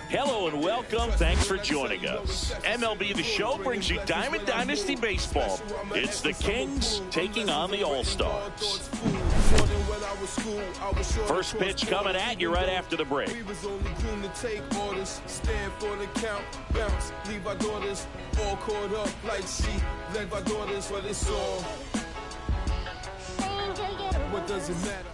Hello and welcome. Thanks for joining us. MLB The Show brings you Diamond Dynasty Baseball. It's the Kings taking on the All-Stars. First pitch coming at you right after the break. We was only groomed to take orders, stand for the count, bounce, leave our daughters all caught up like sheep, led by daughters, but it's all. What does it matter?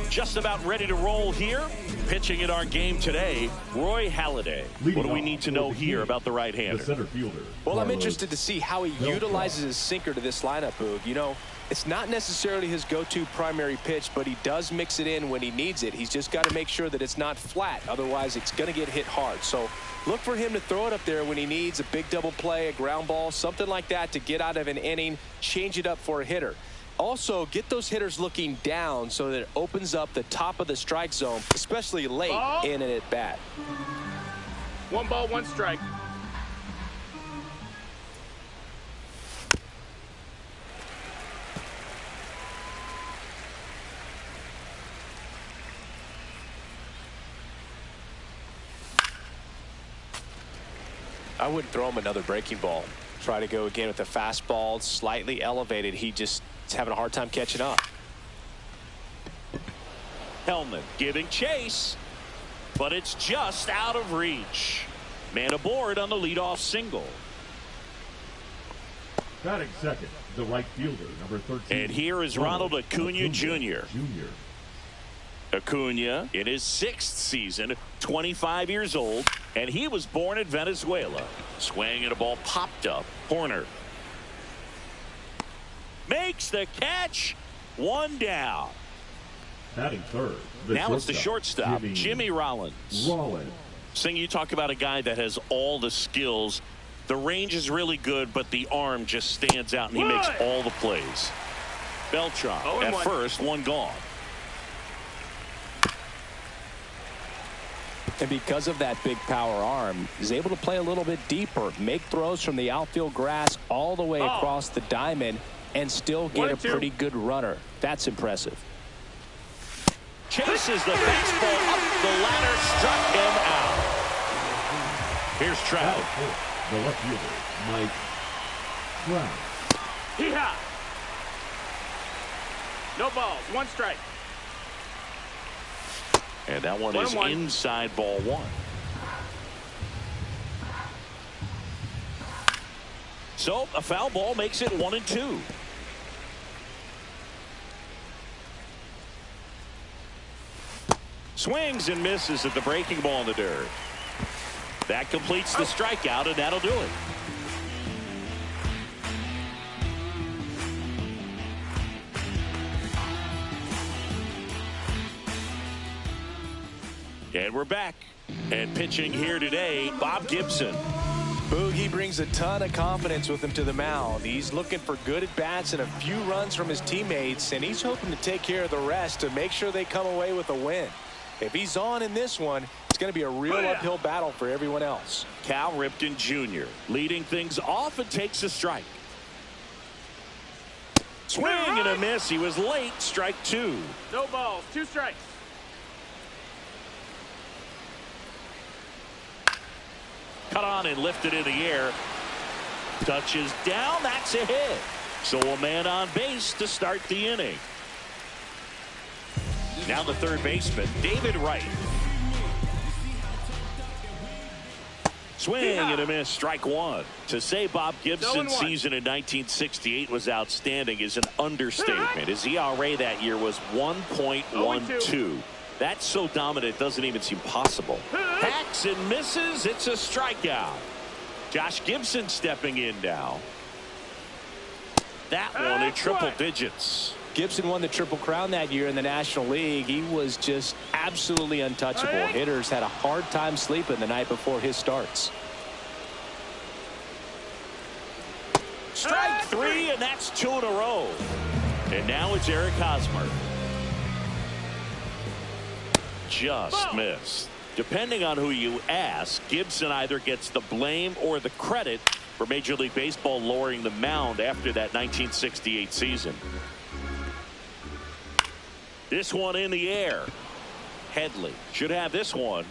Just about ready to roll here. Pitching in our game today, Roy Halladay. What do we need to know here about the right-hander? The center fielder. Well, I'm interested to see how he utilizes his sinker to this lineup, Boog. You know, it's not necessarily his go-to primary pitch, but he does mix it in when he needs it. He's just got to make sure that it's not flat. Otherwise, it's going to get hit hard. So look for him to throw it up there when he needs a big double play, a ground ball, something like that to get out of an inning, change it up for a hitter. Also, get those hitters looking down so that it opens up the top of the strike zone, especially late in an at-bat. 1 ball, 1 strike. I wouldn't throw him another breaking ball. Try to go again with the fastball, slightly elevated. He just is having a hard time catching up. Hellman giving chase, but it's just out of reach. Man aboard on the leadoff single. Batting second, the right fielder, number 13. And here is Ronald Acuna Jr. Acuna in his 6th season, 25 years old, and he was born in Venezuela. Swing and a ball popped up. Corner. Makes the catch. 1 down. Batting third. Now it's the shortstop, Jimmy Rollins. Sing, you talk about a guy that has all the skills. The range is really good, but the arm just stands out, and he makes all the plays. Beltran at first, 1 gone. And because of that big power arm, he's able to play a little bit deeper, make throws from the outfield grass all the way across the diamond, and still get a pretty good runner. That's impressive. Chases the fastball up the ladder, struck him out. Here's Trout. The left fielder, Mike Trout. Hee-haw! No balls, 1 strike. And that one is inside ball 1. So a foul ball makes it 1-2. Swings and misses at the breaking ball in the dirt. That completes the strikeout, and that'll do it. And we're back. And pitching here today, Bob Gibson. Boogie brings a ton of confidence with him to the mound. He's looking for good at-bats and a few runs from his teammates, and he's hoping to take care of the rest to make sure they come away with a win. If he's on in this one, it's going to be a real uphill battle for everyone else. Cal Ripken Jr. leading things off and takes a strike. Swing and a miss. He was late. Strike 2. No balls, 2 strikes. Cut on and lifted in the air. Touches down. That's a hit. So a man on base to start the inning. Now the third baseman, David Wright. Swing and a miss, strike 1. To say Bob Gibson's season in 1968 was outstanding is an understatement. His ERA that year was 1.12. That's so dominant it doesn't even seem possible. Hacks and misses. It's a strikeout. Josh Gibson stepping in now. That one in triple digits. Gibson won the Triple Crown that year in the National League. He was just absolutely untouchable. Hitters had a hard time sleeping the night before his starts. Strike 3, and that's 2 in a row. And now it's Eric Hosmer. Just missed. Depending on who you ask, Gibson either gets the blame or the credit for Major League Baseball lowering the mound after that 1968 season. This one in the air. Headley should have this one.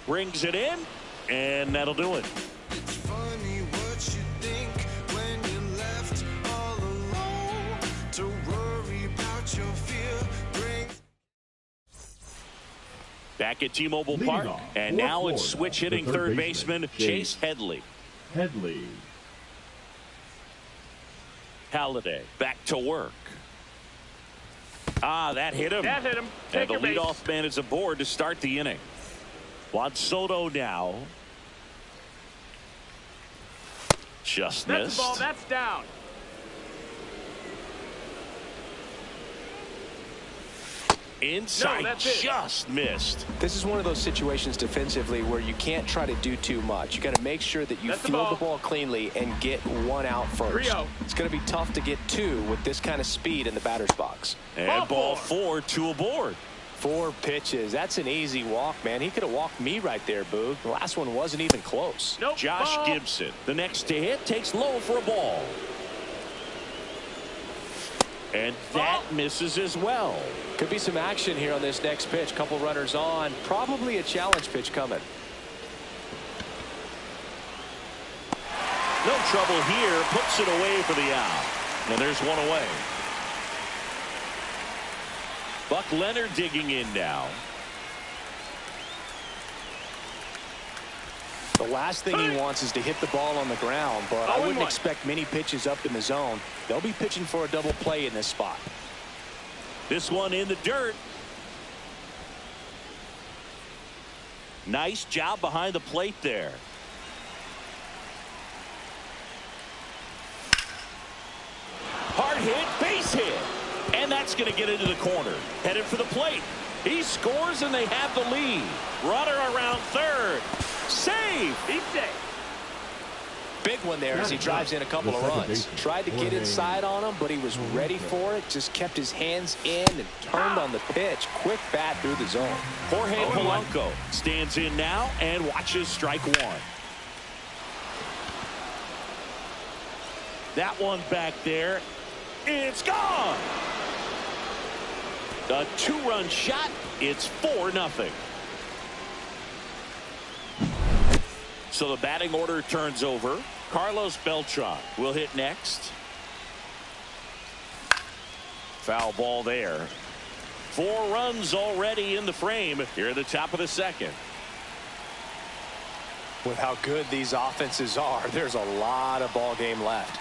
Brings it in, and that'll do it. Funny what you think when you're left all alone. To worry about your fear brings. Back at T-Mobile Leading Park, off and for now it's Florida, switch hitting the third baseman Chase Headley. Headley. Halliday back to work. Ah, that hit him. That hit him. And Take the your base. leadoff man is aboard to start the inning. Juan Soto now. Just That's missed. the ball. That's down. Inside, No, that's it. just missed. This is one of those situations defensively where you can't try to do too much. You got to make sure that you That's the field the ball. ball cleanly and get one out first. 3-0. It's going to be tough to get two with this kind of speed in the batter's box. And ball Ball four, two aboard. 4 pitches. That's an easy walk, man. He could have walked me right there, Boog. The last one wasn't even close. Nope. Josh ball. Gibson, the next to hit, takes low for a ball. And that misses as well. Could be some action here on this next pitch. Couple runners on. Probably a challenge pitch coming. No trouble here. Puts it away for the out. And there's one away. Buck Leonard digging in now. The last thing he wants is to hit the ball on the ground, but I wouldn't 0-1. expect many pitches up in the zone. They'll be pitching for a double play in this spot. This one in the dirt. Nice job behind the plate there. Hard hit, base hit. And that's going to get into the corner. Headed for the plate. He scores and they have the lead. Runner around third. Save. Deep safe. Big one there as he drives in a couple of runs. Tried to get inside on him, but he was ready for it. Just kept his hands in and turned on the pitch. Quick bat through the zone. Jorge Polanco stands in now and watches strike one. That one back there. It's gone. A 2-run shot. It's 4-0. So the batting order turns over. Carlos Beltran will hit next. Foul ball there. 4 runs already in the frame here at the top of the second. With how good these offenses are, there's a lot of ball game left.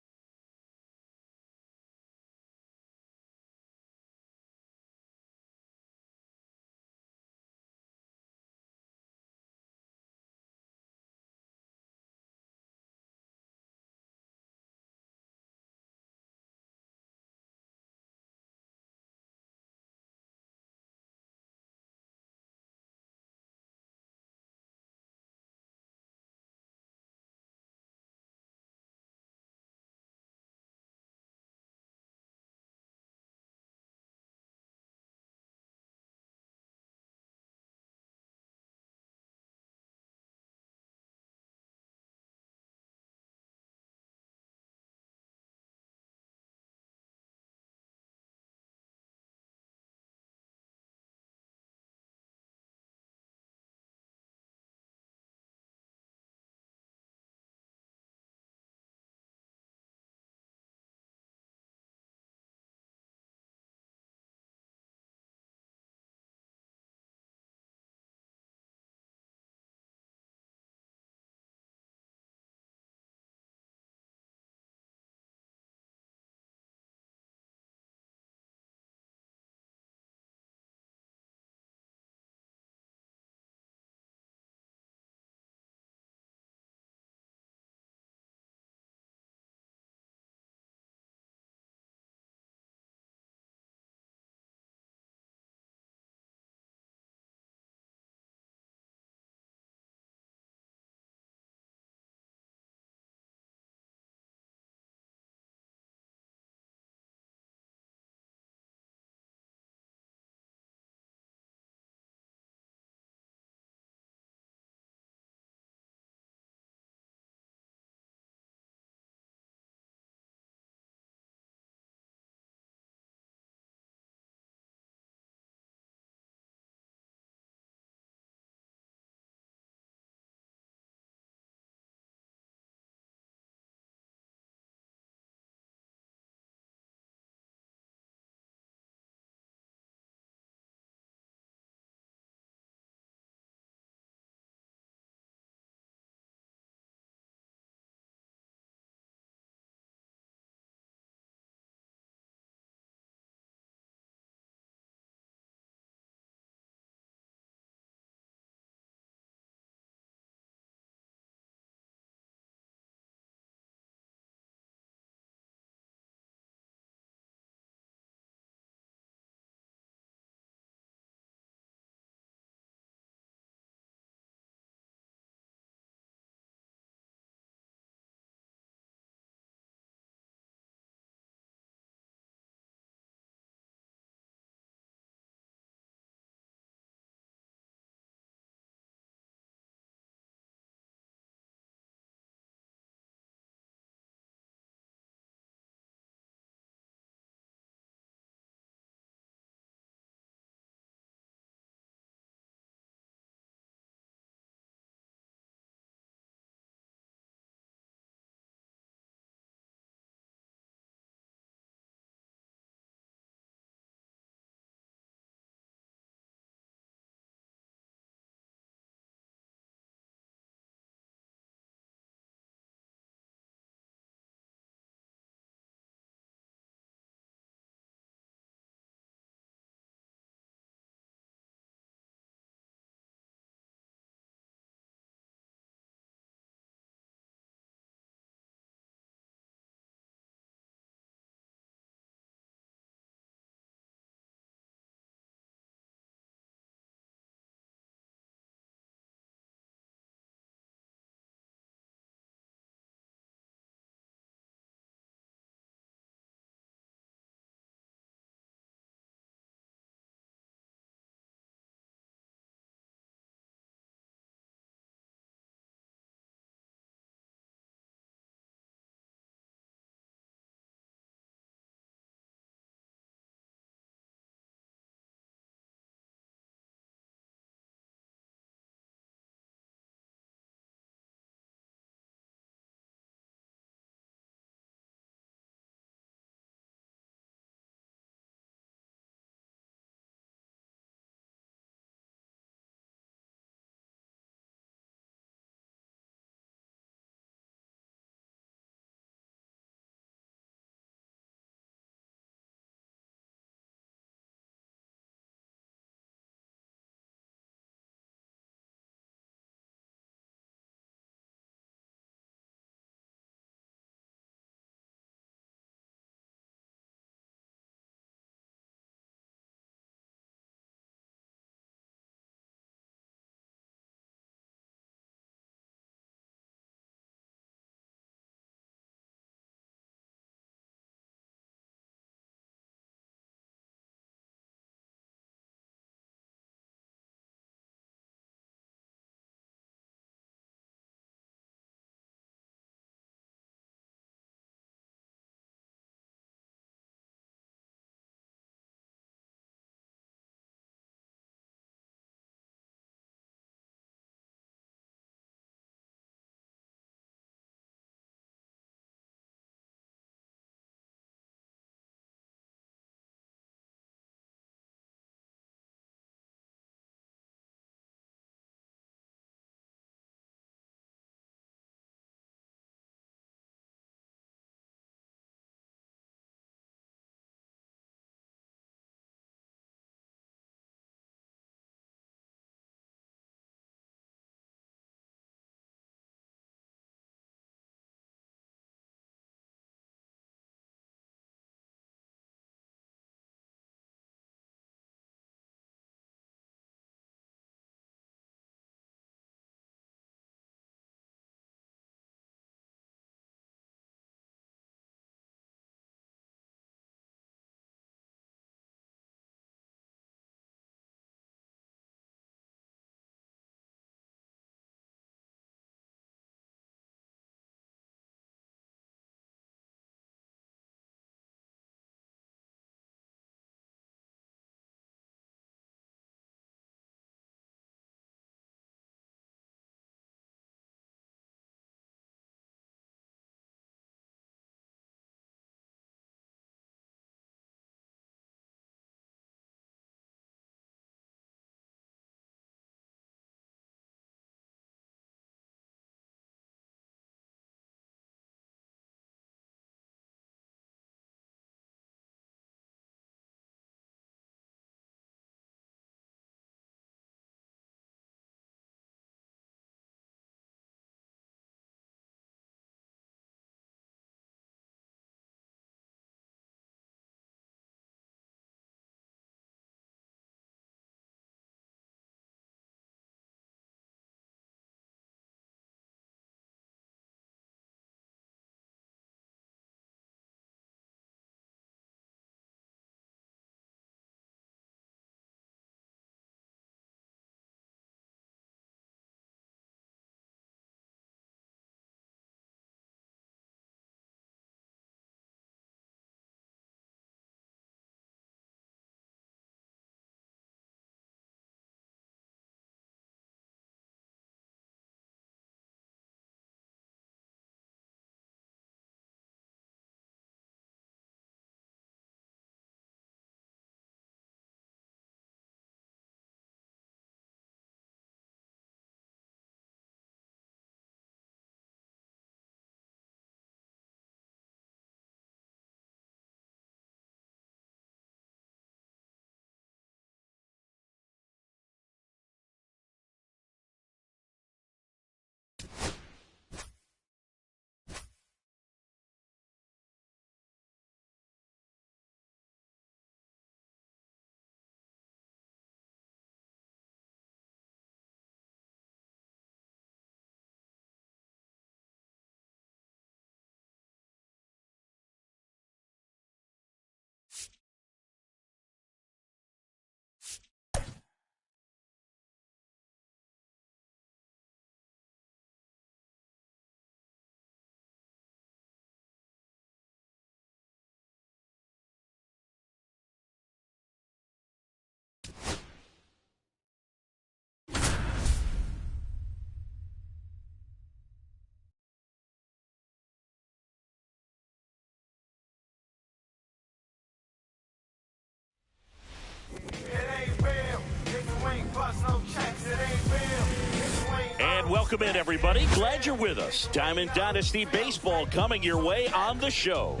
Welcome in, everybody. Glad you're with us. Diamond Dynasty Baseball coming your way on the show.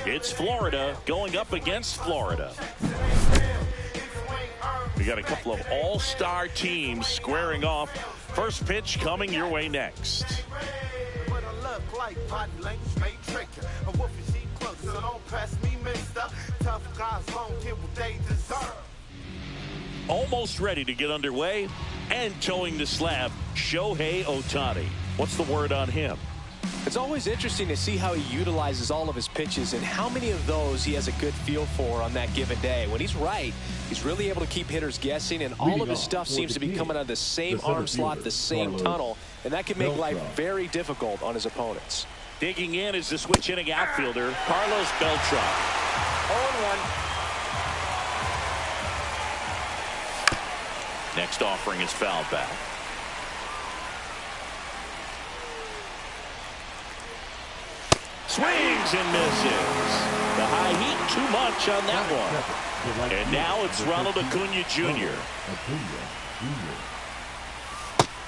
It's Florida going up against Florida. We got a couple of all-star teams squaring off. First pitch coming your way next. Almost ready to get underway and towing the slab, Shohei Ohtani. What's the word on him? It's always interesting to see how he utilizes all of his pitches and how many of those he has a good feel for on that given day. When he's right, he's really able to keep hitters guessing, and all of his stuff seems to be coming out of the same arm slot, the same tunnel, and that can make life very difficult on his opponents. Digging in is the switch hitting outfielder, Carlos Beltran. 0-1. Next offering is fouled back. Swings and misses. The high heat too much on that one. And now it's Ronald Acuna Jr.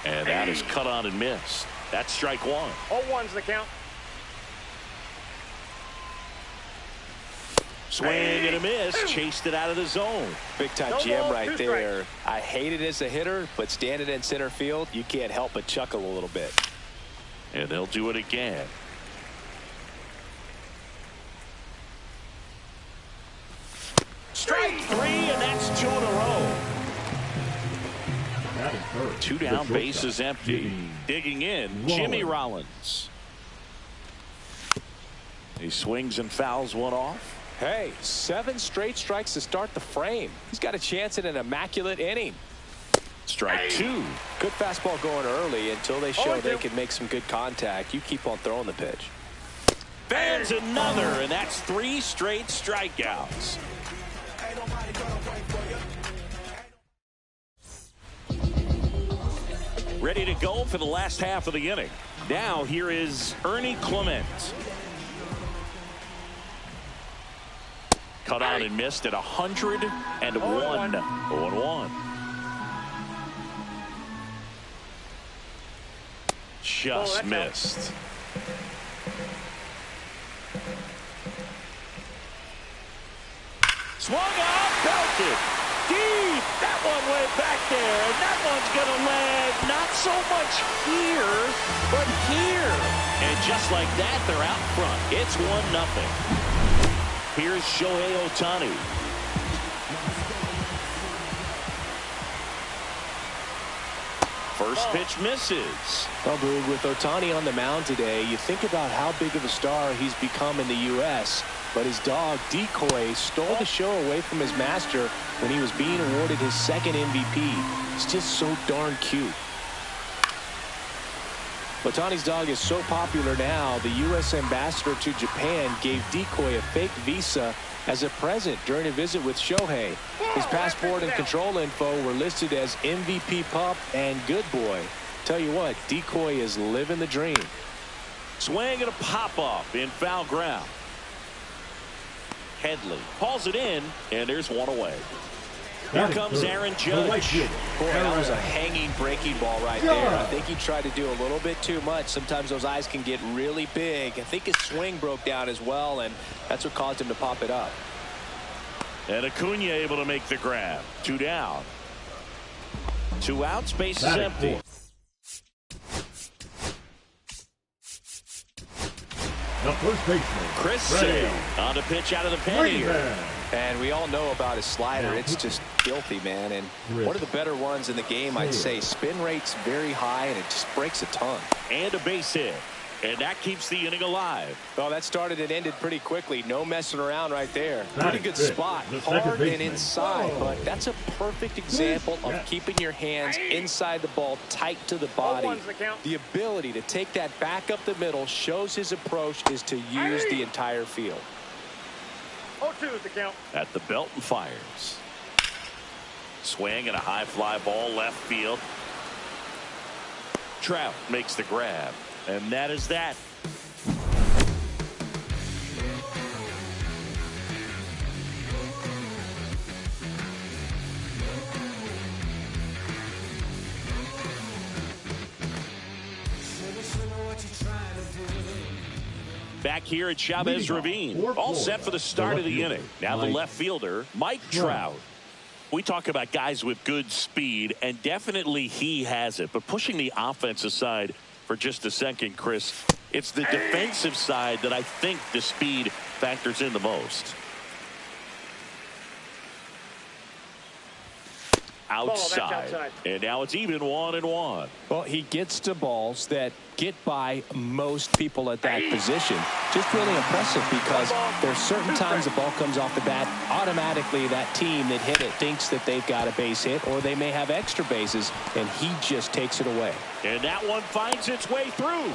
And that is cut on and missed. That's strike one. 0-1's the count. Swing and a miss. Chased it out of the zone. Big time jam right there. I hate it as a hitter, but standing in center field, you can't help but chuckle a little bit. And they'll do it again. Strike three, and that's two in a row. Two down, bases empty. Digging in, Jimmy Rollins. He swings and fouls one off. Hey, 7 straight strikes to start the frame. He's got a chance at an immaculate inning. Strike two. Good fastball going early until they show they can make some good contact. You keep on throwing the pitch. Fans another, and that's 3 straight strikeouts. Ready to go for the last half of the inning. Now here is Ernie Clement. Cut out and missed at 101. 0-1. Just missed. Swung out, belted. Deep. That one went back there. And that one's going to land not so much here, but here. And just like that, they're out front. It's 1-0. Here's Shohei Ohtani. First pitch misses. Well, Boog, with Ohtani on the mound today, you think about how big of a star he's become in the U.S., but his dog, Decoy, stole the show away from his master when he was being awarded his second MVP. It's just so darn cute. Ohtani's dog is so popular now, the U.S. ambassador to Japan gave Decoy a fake visa as a present during a visit with Shohei. His passport and control info were listed as MVP pup and good boy. Tell you what, Decoy is living the dream. Swing and a pop-up in foul ground. Headley hauls it in, and there's one away. Here comes Aaron Judge. Boy, that was a hanging breaking ball right there. I think he tried to do a little bit too much. Sometimes those eyes can get really big. I think his swing broke down as well, and that's what caused him to pop it up. And Acuna able to make the grab. 2 down. 2 outs, base is empty. The first baseman, Chris Sale on the pitch out of the pen here. And we all know about his slider. It's just filthy, man. And one of the better ones in the game, I'd say. Spin rate's very high, and it just breaks a ton. And a base hit. And that keeps the inning alive. Well, that started and ended pretty quickly. No messing around right there. Pretty good spot. Hard and inside, but that's a perfect example of keeping your hands inside the ball, tight to the body. The ability to take that back up the middle shows his approach is to use the entire field. 0-2 is the count. At the belt and fires. Swing and a high fly ball left field. Trout makes the grab. And that is that. Back here at Chavez Ravine, all set for the start of the inning. Now the left fielder, Mike Trout. We talk about guys with good speed, and definitely he has it. But pushing the offense aside for just a second, Chris, it's the defensive side that I think the speed factors in the most. Outside. And now it's even 1-1. Well, he gets to balls that get by most people at that position. Just really impressive because there's certain times the ball comes off the bat, automatically that team that hit it thinks that they've got a base hit or they may have extra bases, and he just takes it away. And that one finds its way through.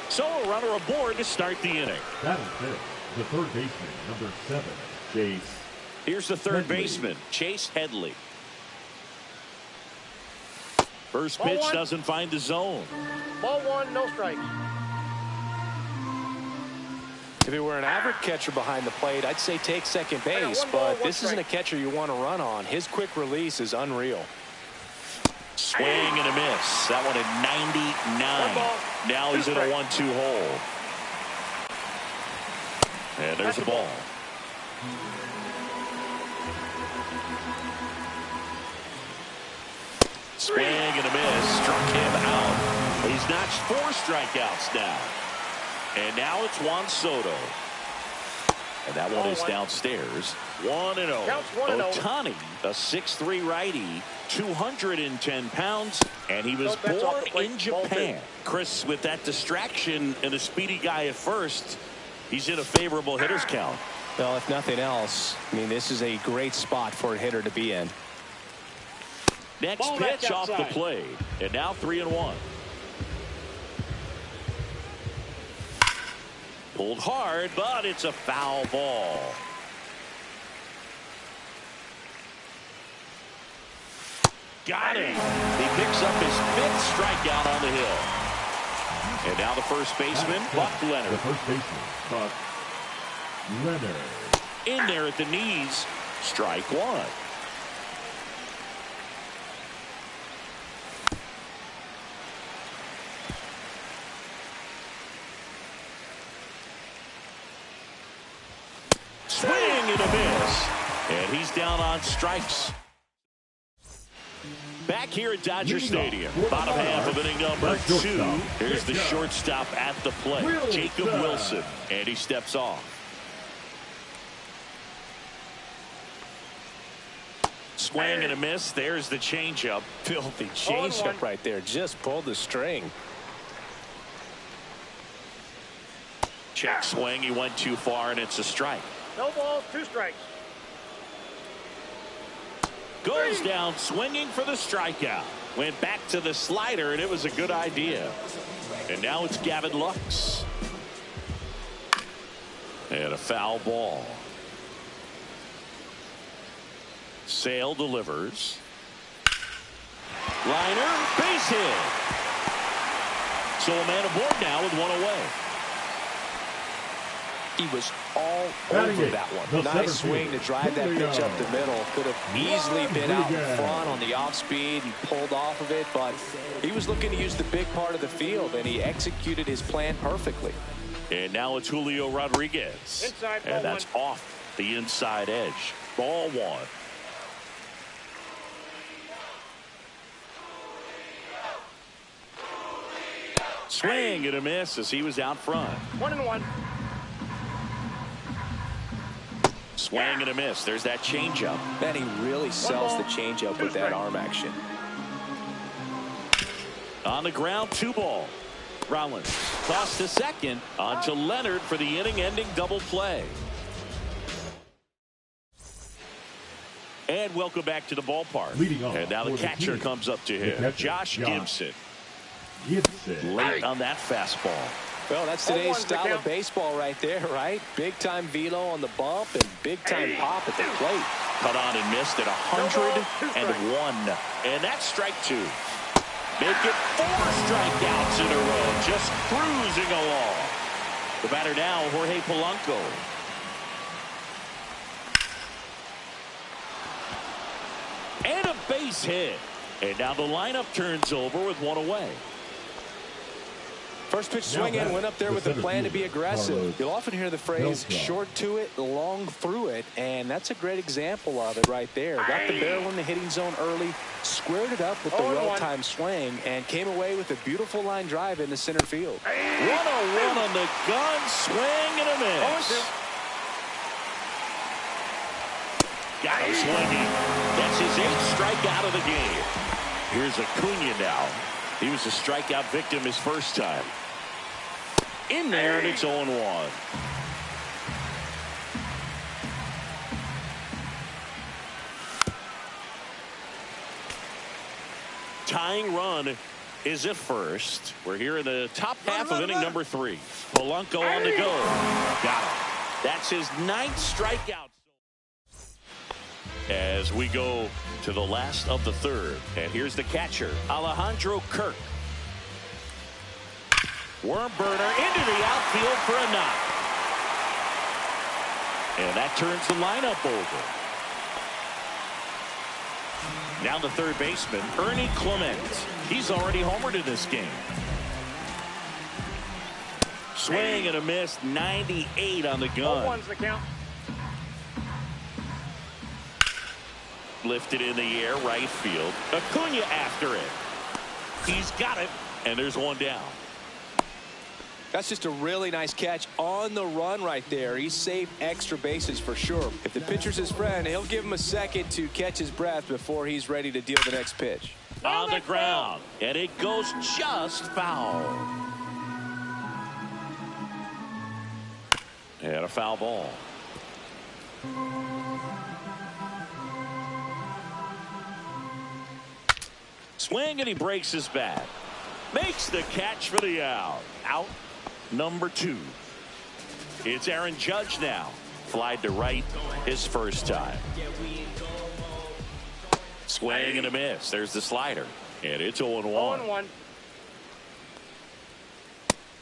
So a runner aboard to start the inning. That is it. The third baseman, number 7, Chase. Here's the third baseman, Chase Headley. First pitch doesn't find the zone. Ball 1, no strikes. If he were an average catcher behind the plate, I'd say take second base, but this isn't a catcher you want to run on. His quick release is unreal. Swing and a miss. That one at 99. Now he's in a 1-2 hole. And there's the ball. Swing and a miss. Struck him out. He's notched 4 strikeouts now. And now it's Juan Soto. And that one is downstairs. 1-0. Ohtani, a 6'3" righty, 210 pounds, and he was born in Japan. Chris, with that distraction and a speedy guy at first, he's in a favorable hitter's count. Well, if nothing else, I mean, this is a great spot for a hitter to be in. Next pitch off the plate, and now 3-1. Pulled hard, but it's a foul ball. Got him. He picks up his 5th strikeout on the hill. And now the first baseman, Buck Leonard. The first baseman, Buck Leonard. In there at the knees, strike 1. Swing and a miss. And he's down on strikes. Back here at Dodger Stadium, bottom half of inning number 2. Here's the shortstop at the plate, Jacob Wilson, and he steps off. Swing and a miss. There's the changeup. Filthy changeup right there. Just pulled the string. Check swing. He went too far, and it's a strike. No balls, 2 strikes. Goes down swinging for the strikeout. Went back to the slider, and it was a good idea. And now it's Gavin Lux. And a foul ball. Sale delivers. Liner, base hit. So a man aboard now with 1 away. He was all over that one. Nice swing to drive that pitch up the middle. Could have easily been out in front on the off speed and pulled off of it, but he was looking to use the big part of the field, and he executed his plan perfectly. And now it's Julio Rodriguez. Inside, and that's off the inside edge. Ball 1. Swing and a miss as he was out front. 1-1. Swing and a miss. There's that changeup. Man, he really sells the changeup with that arm action. On the ground, 2 ball. Rollins tossed to second. On to Leonard for the inning-ending double play. And welcome back to the ballpark. And now the catcher comes up to him. Josh Gibson. Late on that fastball. Well, that's today's style of baseball right there, right? Big-time velo on the bump and big-time pop at the plate. Cut on and missed at 101. And that's strike 2. Make it 4 strikeouts in a row. Just cruising along. The batter now, Jorge Polanco. And a base hit. And now the lineup turns over with 1 away. First pitch swing in, went up there with a plan to be aggressive. You'll often hear the phrase short to it, long through it, and that's a great example of it right there. Got the barrel in the hitting zone early, squared it up with the well-timed swing, and came away with a beautiful line drive into center field. 1-0-1 on the gun, swing and a miss. Got him swinging. That's his 8th strikeout of the game. Here's Acuna now. He was a strikeout victim his first time. In there, and it's 0-1. Tying run is at first. We're here in the top half of inning number 3. Polanco on the go. Got him. That's his 9th strikeout. As we go to the last of the 3rd. And here's the catcher, Alejandro Kirk. Worm burner into the outfield for a knock. And that turns the lineup over. Now the third baseman, Ernie Clement. He's already homered in this game. Swing and a miss, 98 on the gun. 0-1's the count. Lifted in the air, right field. Acuna after it. He's got it, and there's one down. That's just a really nice catch on the run right there. He saved extra bases for sure. If the pitcher's his friend, he'll give him a second to catch his breath before he's ready to deal the next pitch. On the ground, and it goes just foul. And a foul ball. Swing, and he breaks his bat. Makes the catch for the out. Out number 2. It's Aaron Judge now. Flied to right his first time. Swing and a miss. There's the slider. And it's 0-1. 0-1.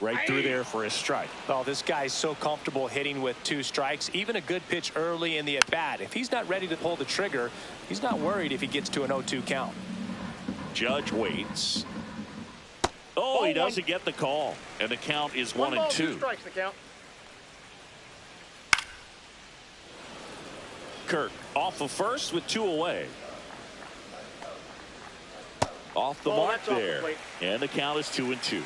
Right through there for a strike. Oh, this guy's so comfortable hitting with 2 strikes. Even a good pitch early in the at-bat. If he's not ready to pull the trigger, he's not worried if he gets to an 0-2 count. Judge waits. Oh, he doesn't get the call. And the count is 1-2. 2 strikes the count. Kirk off of first with 2 away. Off the mark there. And the count is 2-2.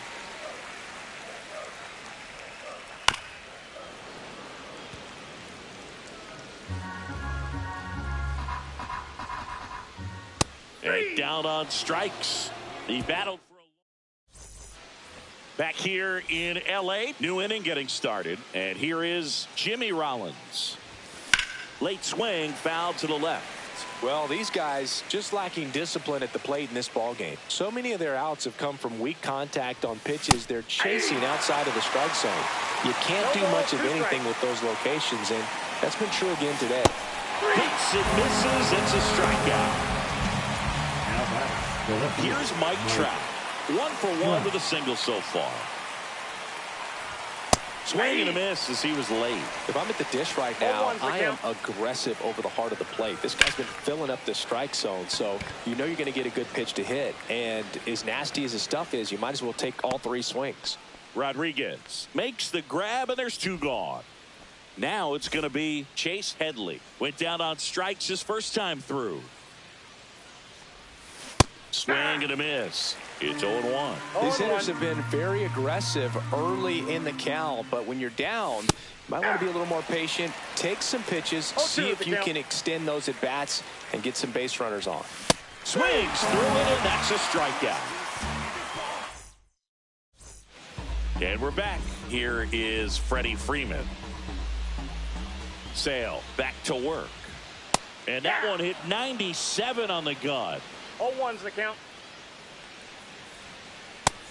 And down on strikes. He battled for a... Back here in L.A., new inning getting started. And here is Jimmy Rollins. Late swing, foul to the left. Well, these guys just lacking discipline at the plate in this ball game. So many of their outs have come from weak contact on pitches they're chasing outside of the strike zone. You can't do much of anything with those locations, and that's been true again today. Hits and misses. It's a strikeout. Here's Mike Trout. 1 for 1 with a single so far. Swing and a miss as he was late. If I'm at the dish right now, I am aggressive over the heart of the plate. This guy's been filling up the strike zone, so you know you're going to get a good pitch to hit. And as nasty as his stuff is, you might as well take all 3 swings. Rodriguez makes the grab, and there's 2 gone. Now it's going to be Chase Headley. Went down on strikes his first time through. Swing and a miss. It's 0-1. These hitters have been very aggressive early in the count, but when you're down, you might want to be a little more patient. Take some pitches, see if you can extend those at bats and get some base runners on. Swings through it, and that's a strikeout. And we're back. Here is Freddie Freeman. Sale back to work. And that one hit 97 on the gun. 0-1's the count.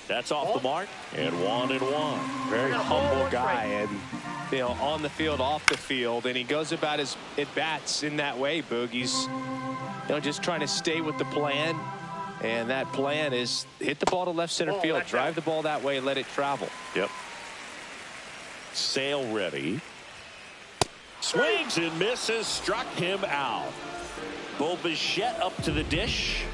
That's off the mark, and 1-1. Very humble guy, and you know, on the field, off the field, and he goes about his at bats in that way. Boog, he's just trying to stay with the plan, and that plan is hit the ball to left center field, drive the ball that way, let it travel. Yep. Sale ready. Swings and misses, struck him out. Bo Bichette up to the dish.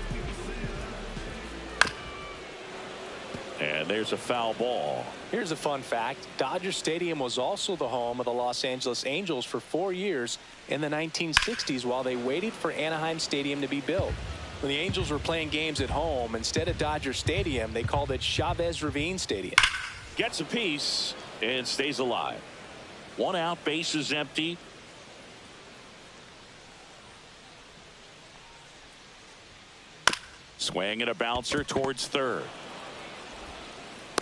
And there's a foul ball. Here's a fun fact. Dodger Stadium was also the home of the Los Angeles Angels for 4 years in the 1960s while they waited for Anaheim Stadium to be built. When the Angels were playing games at home, instead of Dodger Stadium, they called it Chavez Ravine Stadium. Gets a piece and stays alive. 1 out, bases empty. Swing and a bouncer towards third.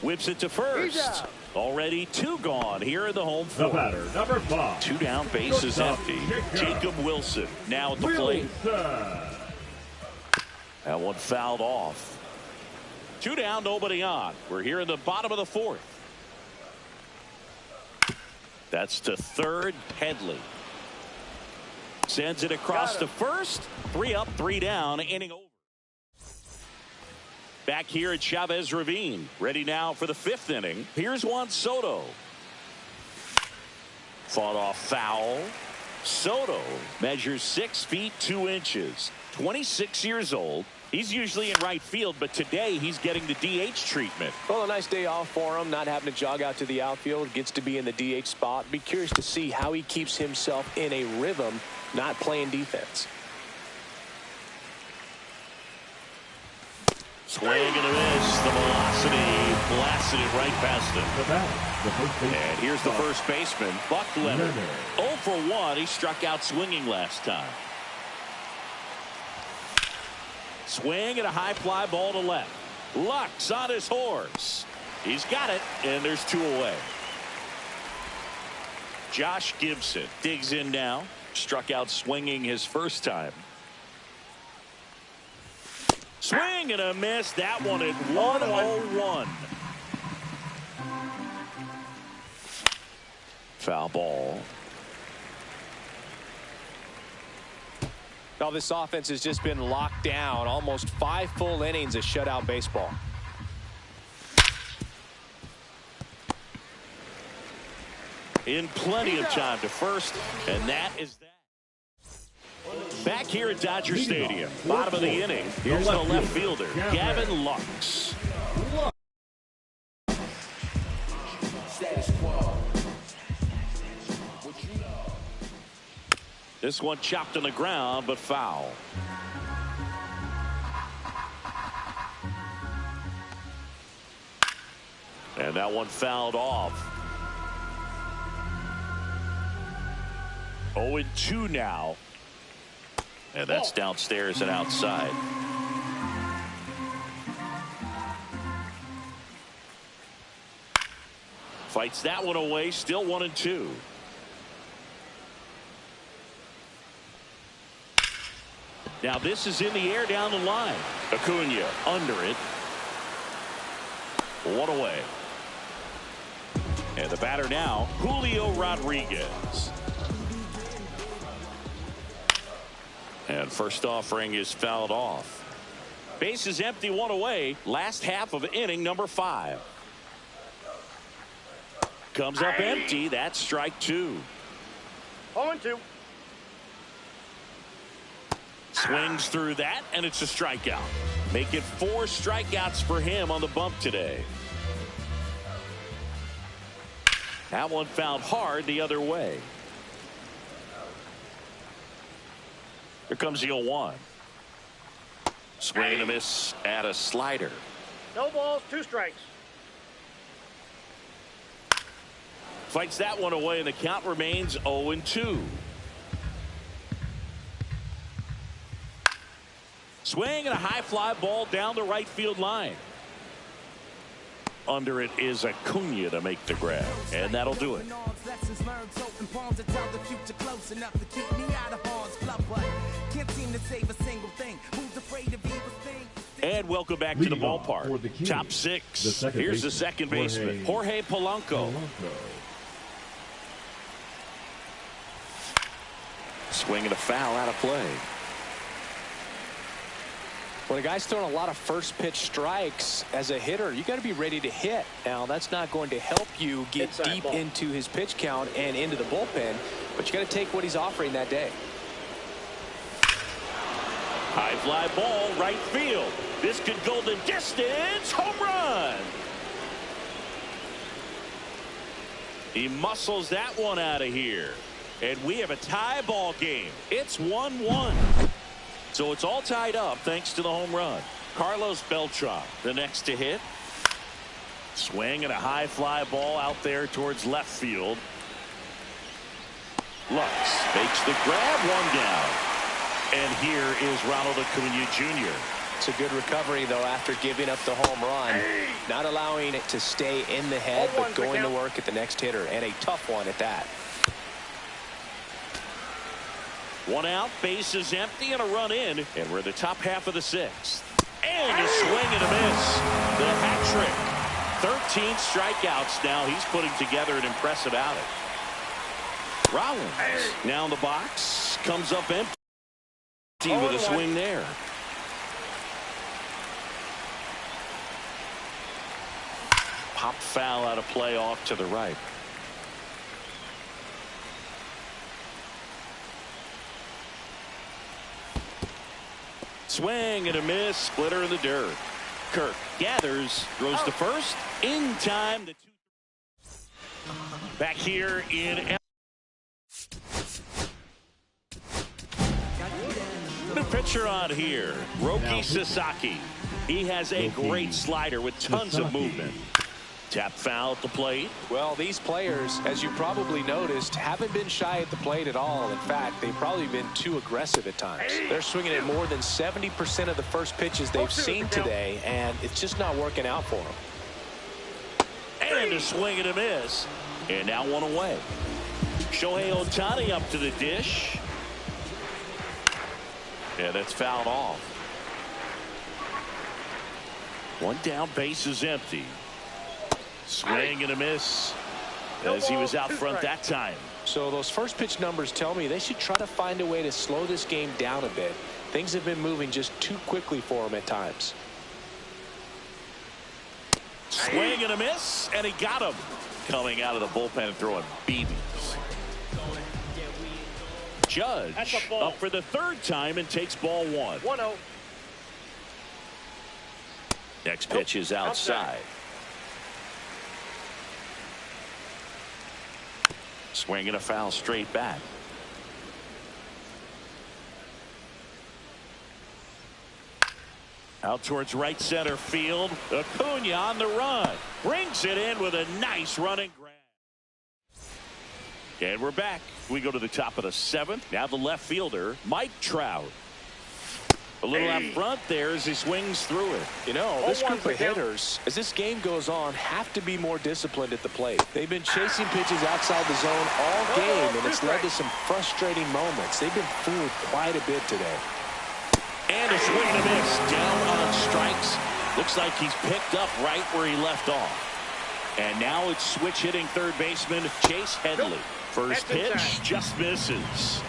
Whips it to first. Already 2 gone here in the home The fourth. batter, number 5. 2 down, bases empty. Jacob Wilson now at the plate. That one fouled off. 2 down, nobody on. We're here in the bottom of the 4th. That's to third. Headley sends it across to first. 3 up, 3 down, inning over. Back here at Chavez Ravine, ready now for the 5th inning. Here's Juan Soto. Fought off foul. Soto measures 6 feet 2 inches. 26 years old. He's usually in right field, but today he's getting the DH treatment. Well, a nice day off for him, not having to jog out to the outfield. Gets to be in the DH spot. Be curious to see how he keeps himself in a rhythm, not playing defense. Swing and a miss. The velocity blasted it right past him. The batter, the first baseman. And here's the first baseman, Buck Leonard. Leonard. 0 for 1. He struck out swinging last time. Swing and a high fly ball to left. Lux on his horse. He's got it, and there's 2 away. Josh Gibson digs in now. Struck out swinging his first time. Swing and a miss. That one at 1-0-1. Foul ball. Now this offense has just been locked down. Almost 5 full innings of shutout baseball. In plenty of time to first, and that is that. Back here at Dodger Stadium, bottom of the inning. Here's the left fielder, Gavin Lux. This one chopped on the ground, but foul. And that one fouled off. 0-2 now. And that's downstairs and outside. Fights that one away, still 1-2. Now this is in the air down the line. Acuna under it. 1 away. And the batter now, Julio Rodriguez. And first offering is fouled off. Base is empty, 1 away. Last half of inning number 5. Comes up empty. That's strike 2. 0-2. Swings through that, and it's a strikeout. Make it 4 strikeouts for him on the bump today. That one fouled hard the other way. Here comes the 0-1. Swing and a miss at a slider. No balls, 2 strikes. Fights that one away, and the count remains 0-2. Swing and a high fly ball down the right field line. Under it is Acuna to make the grab, and that'll do it. And welcome back to the ballpark. Top 6. Here's the second baseman, Jorge Polanco. Swing and a foul out of play. When a guy's throwing a lot of first pitch strikes as a hitter, you got to be ready to hit. Now that's not going to help you get deep into his pitch count and into the bullpen, but you got to take what he's offering that day. High fly ball right field. This could go the distance. Home run. He muscles that one out of here. And we have a tie ball game. It's 1-1. So it's all tied up thanks to the home run. Carlos Beltran, the next to hit. Swing and a high fly ball out there towards left field. Lux makes the grab, one down. And here is Ronald Acuna Jr. It's a good recovery, though, after giving up the home run. Not allowing it to stay in the head, but going to work at the next hitter, and a tough one at that. One out, base is empty, and a run in, and we're in the top half of the sixth. And a swing and a miss. The hat trick. 13 strikeouts now. He's putting together an impressive outing. Rollins now in the box, comes up empty with a swing there. Pop foul out of play off to the right. Swing and a miss, splitter in the dirt. Kirk gathers, throws to first, in time. Back here in the pitcher on here, Roki Sasaki. He has a great slider with tons of movement. Tap foul at the plate. Well, these players, as you probably noticed, haven't been shy at the plate at all. In fact, they've probably been too aggressive at times. They're swinging at more than 70% of the first pitches they've seen today, and it's just not working out for them. And a swing and a miss. And now one away. Shohei Ohtani up to the dish. And that's fouled off. One down, base is empty. Swing and a miss as he was out front that time. So those first pitch numbers tell me they should try to find a way to slow this game down a bit. Things have been moving just too quickly for him at times. Swing and a miss, and he got him. Coming out of the bullpen and throwing BBs. Judge up for the third time and takes ball one. 1-0. Next pitch is outside. Swing and a foul straight back. Out towards right center field. Acuna on the run. Brings it in with a nice running grab. And we're back. We go to the top of the seventh. Now the left fielder, Mike Trout. A little out front there as he swings through it. You know, this group of hitters, as this game goes on, have to be more disciplined at the plate. They've been chasing pitches outside the zone all game, and it's led to some frustrating moments. They've been fooled quite a bit today. And a swing and a miss. Down on strikes. Looks like he's picked up right where he left off. And now it's switch hitting third baseman Chase Headley. First pitch just misses.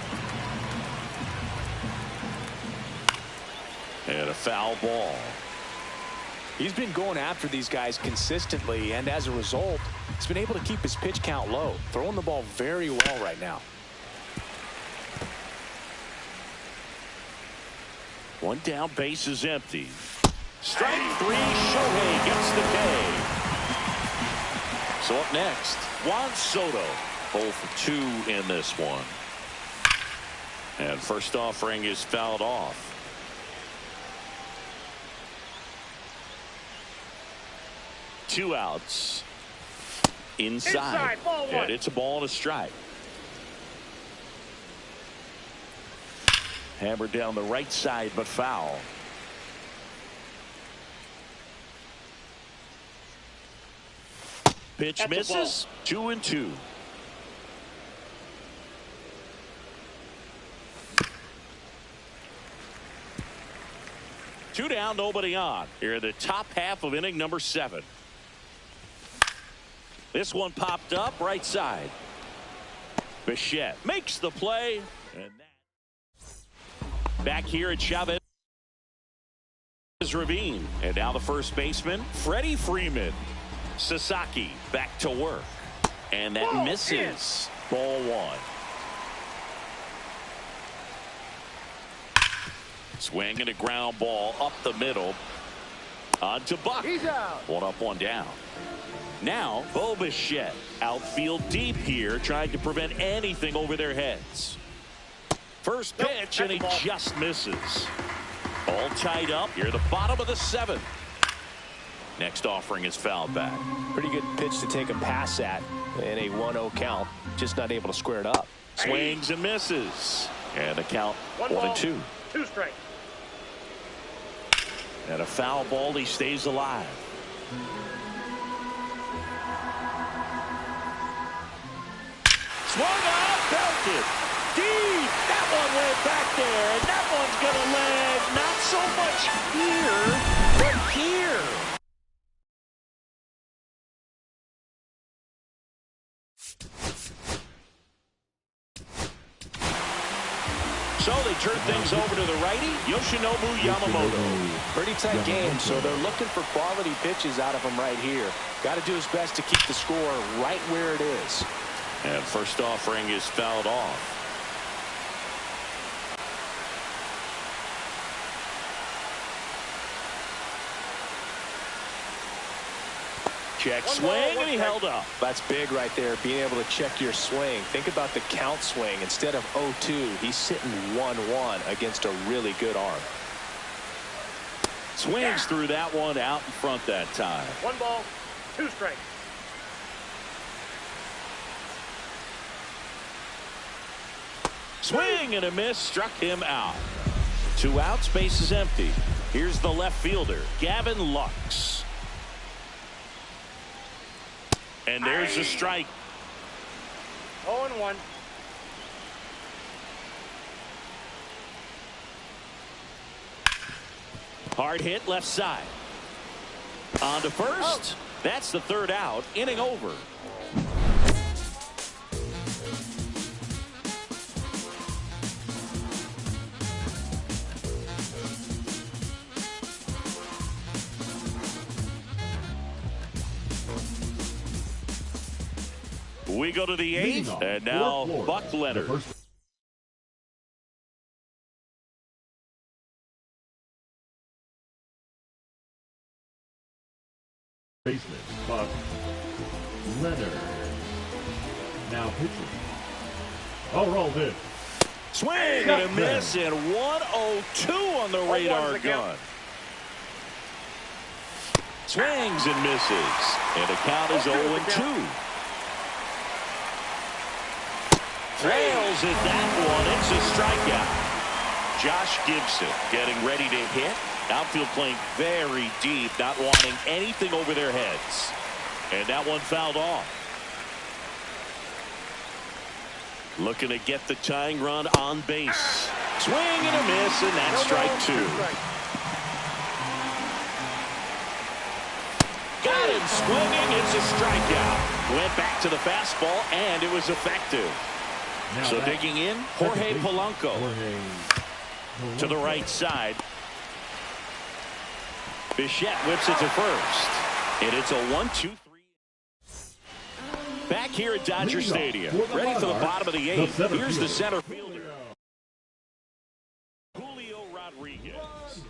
And a foul ball. He's been going after these guys consistently, and as a result, he's been able to keep his pitch count low, throwing the ball very well right now. One down, base is empty. Strike three, Shohei gets the K. So up next, Juan Soto. 0 for 2 in this one. And first offering is fouled off. Two outs. Inside. Ball one. And it's a ball and a strike. Hammered down the right side, but foul. Pitch That's misses. 2-2. Two down, nobody on. Here in the top half of inning number 7. This one popped up right side. Bichette makes the play. And that back here at Chavez Ravine. And now the first baseman, Freddie Freeman. Sasaki back to work. And that misses. Ball one. Swing and a ground ball up the middle. On to Buck. He's out. 1 up, 1 down. Now, Bo Bichette outfield deep here, trying to prevent anything over their heads. First pitch, and he just misses. All tied up here at the bottom of the 7th. Next offering is fouled back. Pretty good pitch to take a pass at in a 1-0 count. Just not able to square it up. Swings and misses. And the count 1-2. 2 strikes. And a foul ball, he stays alive. Swung on, belted. Deep. That one went back there. And that one's going to land not so much here, but here. So they turn things over to the righty, Yoshinobu Yamamoto. Pretty tight game, so they're looking for quality pitches out of him right here. Got to do his best to keep the score right where it is. And first offering is fouled off. Check swing, and he held up. That's big right there, being able to check your swing. Think about the count swing. Instead of 0-2, he's sitting 1-1 against a really good arm. Swings through that one out in front that time. 1 ball, 2 strikes. Swing and a miss, struck him out. 2 outs, base is empty. Here's the left fielder, Gavin Lux. And there's a strike. 0-1. Hard hit left side. On to first. That's the 3rd out. Inning over. We go to the 8th, and now Buck Leonard. Baseman, Buck Leonard. Now pitching. All rolled in. Swing and a miss, and 1-0-2 on the radar gun. Swings and misses, and the count is 0-2. Trails at that one. It's a strikeout. Josh Gibson getting ready to hit. Outfield playing very deep, not wanting anything over their heads. And that one fouled off. Looking to get the tying run on base. Swing and a miss, and that's strike 2. Got him swinging. It's a strikeout. Went back to the fastball, and it was effective. Now so digging in, Jorge Polanco to the right side. Bichette whips it to first. And it's a 1-2-3. Back here at Dodger Stadium. Ready for the bottom of the 8th. Here's the center fielder, Julio Rodriguez.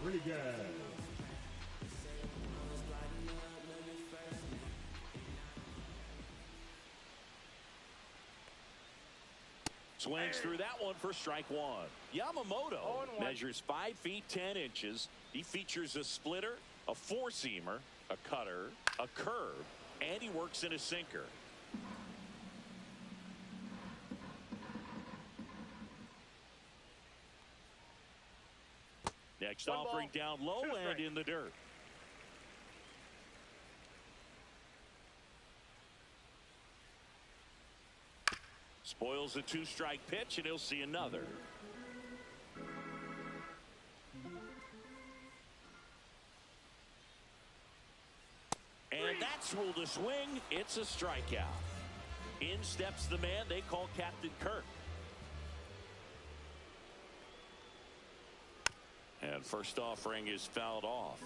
Swings through that one for strike 1. Yamamoto measures 5 feet 10 inches. He features a splitter, a 4-seamer, a cutter, a curve, and he works in a sinker. Next offering down low and in the dirt. Spoils a 2-strike pitch, and he'll see another. And that's ruled a swing. It's a strikeout. In steps the man they call Captain Kirk. And first offering is fouled off.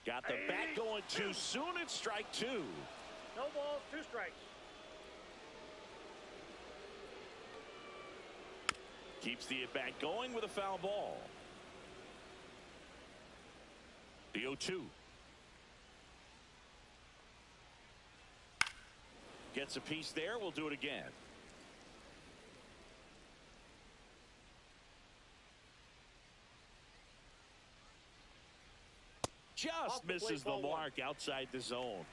Got the bat going too soon. It's strike 2. No balls, 2 strikes. Keeps the at bat going with a foul ball. The 0-2. Gets a piece there. We'll do it again. Just misses the mark outside the zone.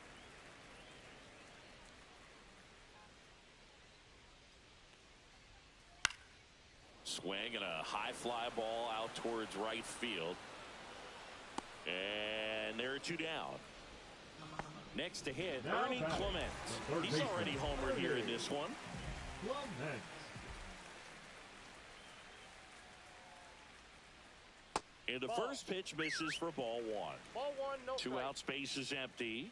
Swing and a high fly ball out towards right field. And there are 2 down. Next to hit, Ernie Clement. He's already homered here in this one. Clement. And the first pitch misses for ball 1. Ball 1, no 2 strike. out, space is empty.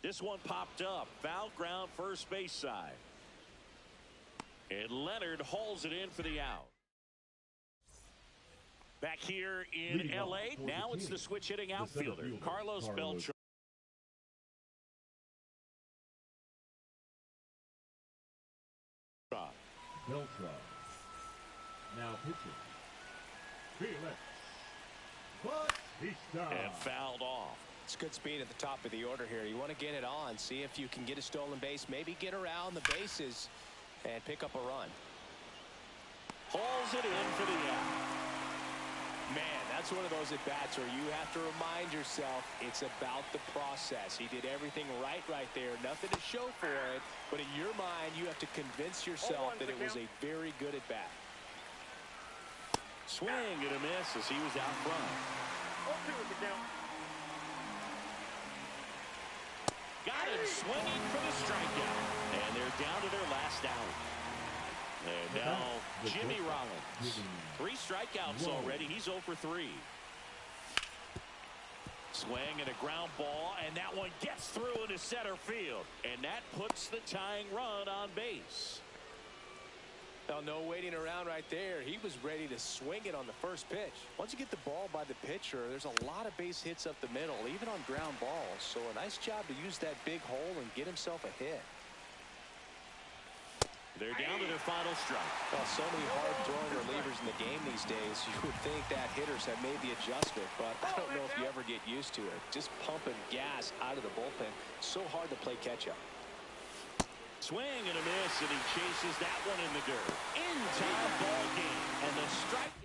This one popped up. Foul ground, first base side. And Leonard hauls it in for the out. Back here in L.A., now it's the switch hitting outfielder, Carlos Beltran. Beltran. Now pitching. Felix. Bautista. And fouled off. It's good speed at the top of the order here. You want to get it on, see if you can get a stolen base, maybe get around the bases and pick up a run. Hauls it in for the out. Man, that's one of those at-bats where you have to remind yourself it's about the process. He did everything right there. Nothing to show for it. But in your mind, you have to convince yourself that it was a very good at-bat. Swing and a miss as he was out front. 0-2 is the count. Got him swinging for the strikeout. And they're down to their last out. And now Jimmy Rollins. 3 strikeouts already. He's 0 for 3. Swing and a ground ball, and that one gets through into center field. And that puts the tying run on base. Well, no waiting around right there. He was ready to swing it on the first pitch. Once you get the ball by the pitcher, there's a lot of base hits up the middle, even on ground balls. So a nice job to use that big hole and get himself a hit. They're down to their final strike. Well, so many hard-throwing relievers in the game these days, you would think that hitters have made the adjustment, but I don't know if you ever get used to it. Just pumping gas out of the bullpen. So hard to play catch-up. Swing and a miss, and he chases that one in the dirt. In-time ball game, and the strikeout.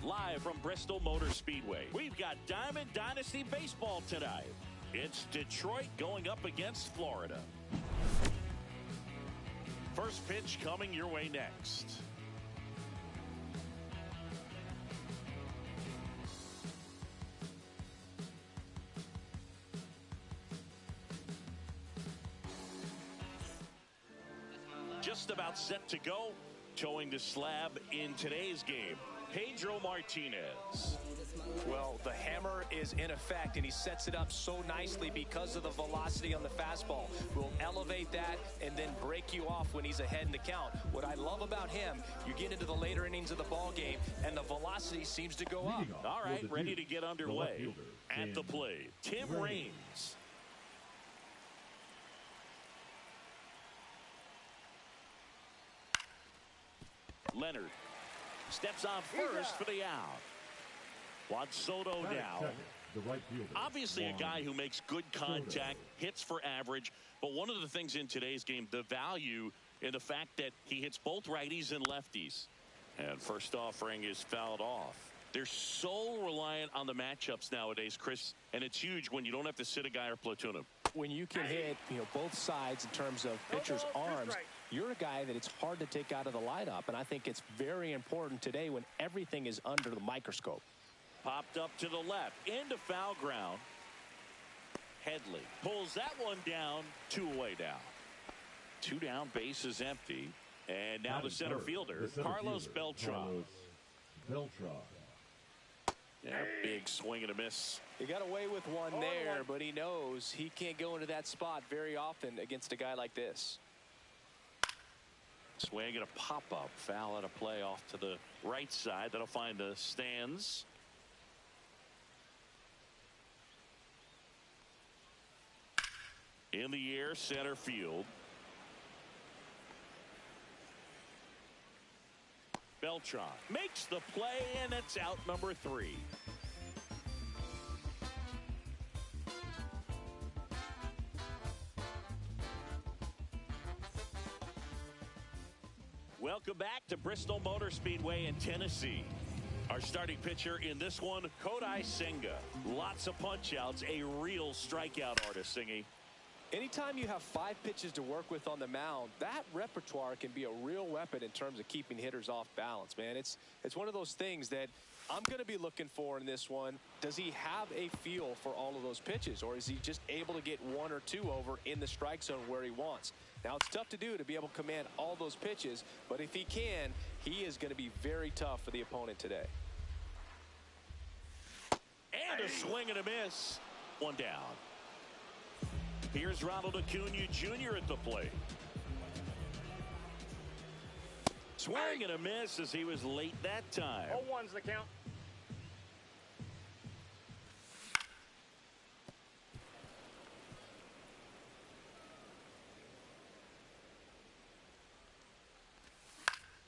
Live from Bristol Motor Speedway, we've got Diamond Dynasty Baseball tonight. It's Detroit going up against Florida. First pitch coming your way next. Just about set to go. Towing the slab in today's game, Pedro Martinez. Well, the hammer is in effect, and he sets it up so nicely because of the velocity on the fastball. Will elevate that and then break you off when he's ahead in the count. What I love about him, you get into the later innings of the ball game, and the velocity seems to go up. All right, ready to get underway. At the plate, Tim Raines. Leonard steps on first for the out. Juan Soto now. The right fielder. Obviously a guy who makes good contact, hits for average, but one of the things in today's game, the value in the fact that he hits both righties and lefties. And first offering is fouled off. They're so reliant on the matchups nowadays, Chris, and it's huge when you don't have to sit a guy or platoon him. When you can hit, both sides in terms of pitcher's arms, you're a guy that it's hard to take out of the lineup, and I think it's very important today when everything is under the microscope. Popped up to the left into foul ground. Headley pulls that one down. 2 away now. 2 down, base is empty, and now the center fielder, Carlos Beltran. Yeah, big swing and a miss. He got away with one there, but he knows he can't go into that spot very often against a guy like this. Swing and a pop-up. Foul at a play off to the right side. That'll find the stands. In the air, center field. Beltran makes the play, and it's out number 3. Welcome back to Bristol Motor Speedway in Tennessee. Our starting pitcher in this one, Kodai Senga. Lots of punch outs, a real strikeout artist, Singy. Anytime you have 5 pitches to work with on the mound, that repertoire can be a real weapon in terms of keeping hitters off balance, man. It's one of those things that I'm going to be looking for in this one. Does he have a feel for all of those pitches, or is he just able to get 1 or 2 over in the strike zone where he wants? Now, it's tough to do to be able to command all those pitches, but if he can, he is going to be very tough for the opponent today. And a swing and a miss. 1 down. Here's Ronald Acuna Jr. at the plate. Swing and a miss as he was late that time. 0-1's the count.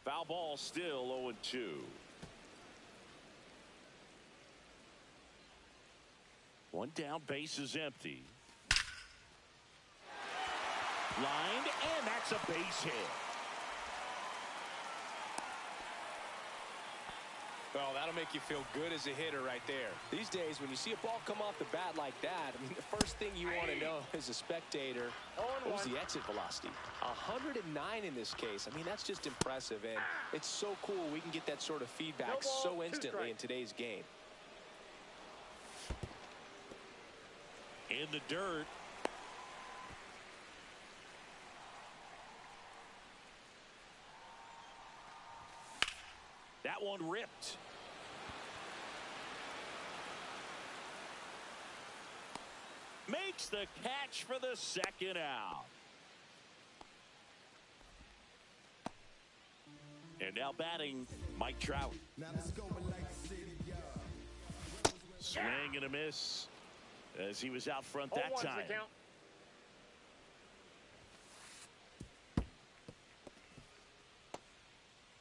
Foul ball, still 0-2. 1 down, base is empty. Lined, and that's a base hit. Well, that'll make you feel good as a hitter right there. These days, when you see a ball come off the bat like that, I mean, the first thing you want to know as a spectator, what was the exit velocity? 109 in this case. I mean, that's just impressive, and it's so cool we can get that sort of feedback so instantly in today's game. In the dirt. That one ripped. Makes the catch for the 2nd out. And now batting, Mike Trout. Swing and a miss as he was out front that time.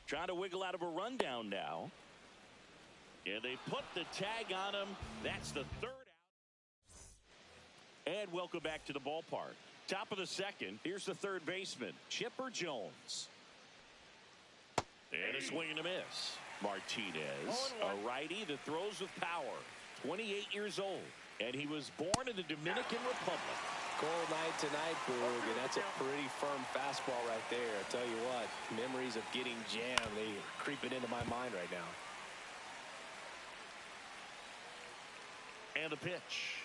Trying to wiggle out of a rundown now. And they put the tag on him. That's the 3rd out. And welcome back to the ballpark. Top of the 2nd. Here's the 3rd baseman, Chipper Jones. And a swing and a miss. Martinez, a righty that throws with power. 28 years old, and he was born in the Dominican Republic. Cold night tonight, Boog, and that's a pretty firm fastball right there. I tell you what, memories of getting jammed, they are creeping into my mind right now. And a pitch.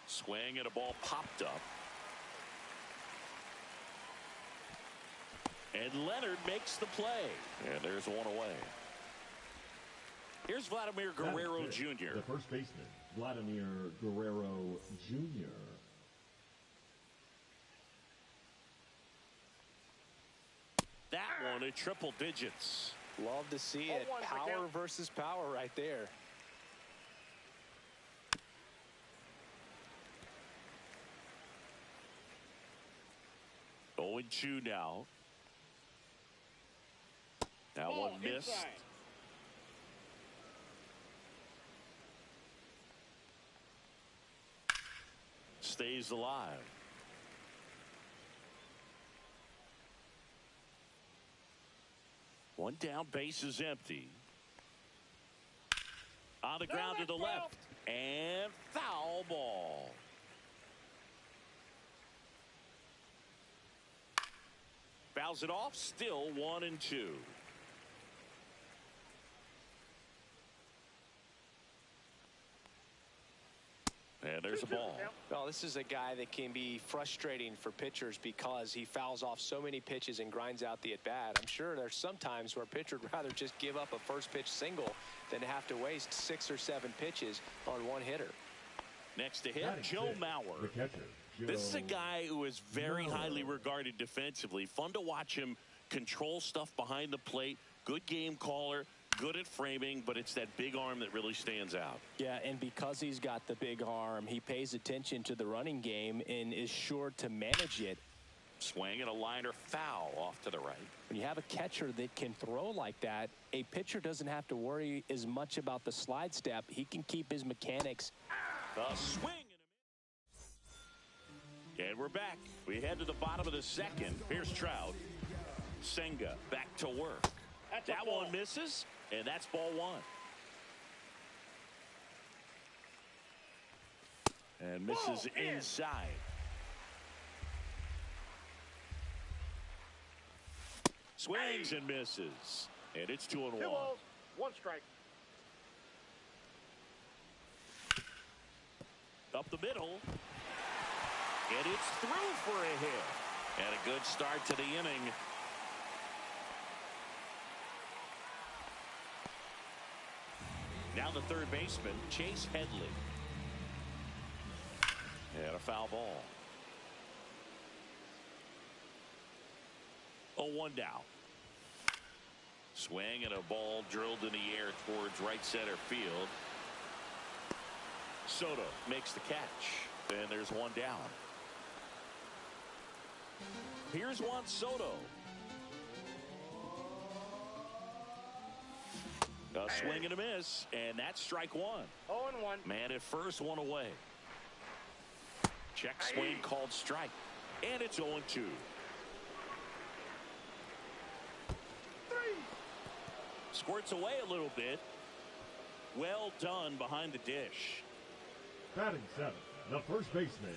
Swing and a ball popped up. And Leonard makes the play. And there's one away. Here's Vladimir Guerrero Jr. The first baseman, Vladimir Guerrero Jr. That one at triple digits. Love to see it. Power versus power right there. Oh, and 2 now. That one missed. Inside. Stays alive. One down, base is empty. On the ground to the left. And foul ball. Fouls it off, still 1-2. And there's a ball. Well, this is a guy that can be frustrating for pitchers because he fouls off so many pitches and grinds out the at-bat. I'm sure there's some times where a pitcher would rather just give up a first pitch single than have to waste 6 or 7 pitches on one hitter. Next to him, Joe Mauer. The catcher, This is a guy who is very highly regarded defensively. Fun to watch him control stuff behind the plate. Good game caller. Good at framing, but it's that big arm that really stands out. Yeah, and because he's got the big arm, he pays attention to the running game and is sure to manage it. Swing and a liner foul off to the right. When you have a catcher that can throw like that, a pitcher doesn't have to worry as much about the slide step. He can keep his mechanics. A swing and a miss. And we're back. We head to the bottom of the second. Here's Trout. Senga back to work. That one misses, and that's ball 1. And misses inside. Swings and misses. And it's 2-1. 2 balls, 1 strike. Up the middle. And it's through for a hit. And a good start to the inning. Now the third baseman, Chase Headley. And a foul ball. 0-1 down. Swing and a ball drilled in the air towards right center field. Soto makes the catch. And there's one down. Here's Juan Soto. A swing and a miss, and that's strike 1. 0-1. Man at first, 1 away. Check swing called strike, and it's 0-2. 3. Squirts away a little bit. Well done behind the dish. Batting 7, the first baseman,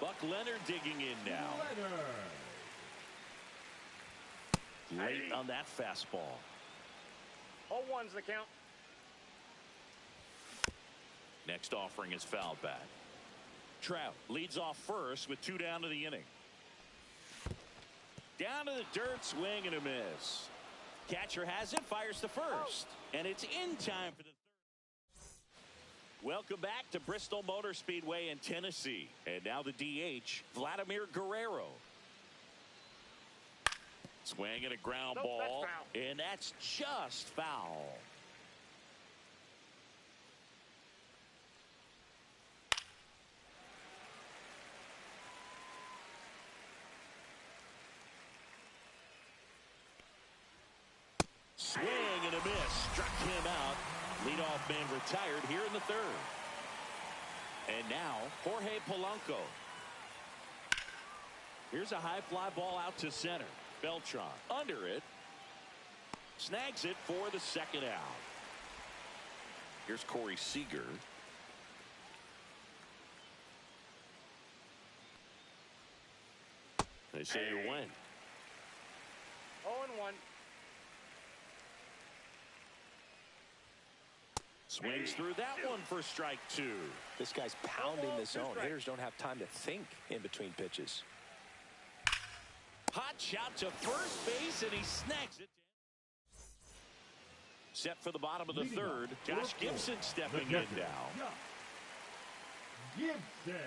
Buck Leonard digging in now. Leonard. Late on that fastball. 0-1's the count. Next offering is fouled back. Trout leads off first with 2 down to the inning. Down to the dirt, swing and a miss. Catcher has it, fires to first. And it's in time for the third. Welcome back to Bristol Motor Speedway in Tennessee. And now the DH, Vladimir Guerrero. Swing and a ground ball. That's foul. And that's just foul. Swing and a miss. Struck him out. Leadoff man retired here in the third. And now Jorge Polanco. Here's a high fly ball out to center. Beltran under it. Snags it for the second out. Here's Corey Seager. They say you win. 0-1. Swings through that one for strike 2. This guy's pounding the zone. Hitters don't have time to think in between pitches. Hot shot to first base, and he snags it. Set for the bottom of the third. Josh Gibson stepping in now. Gibson.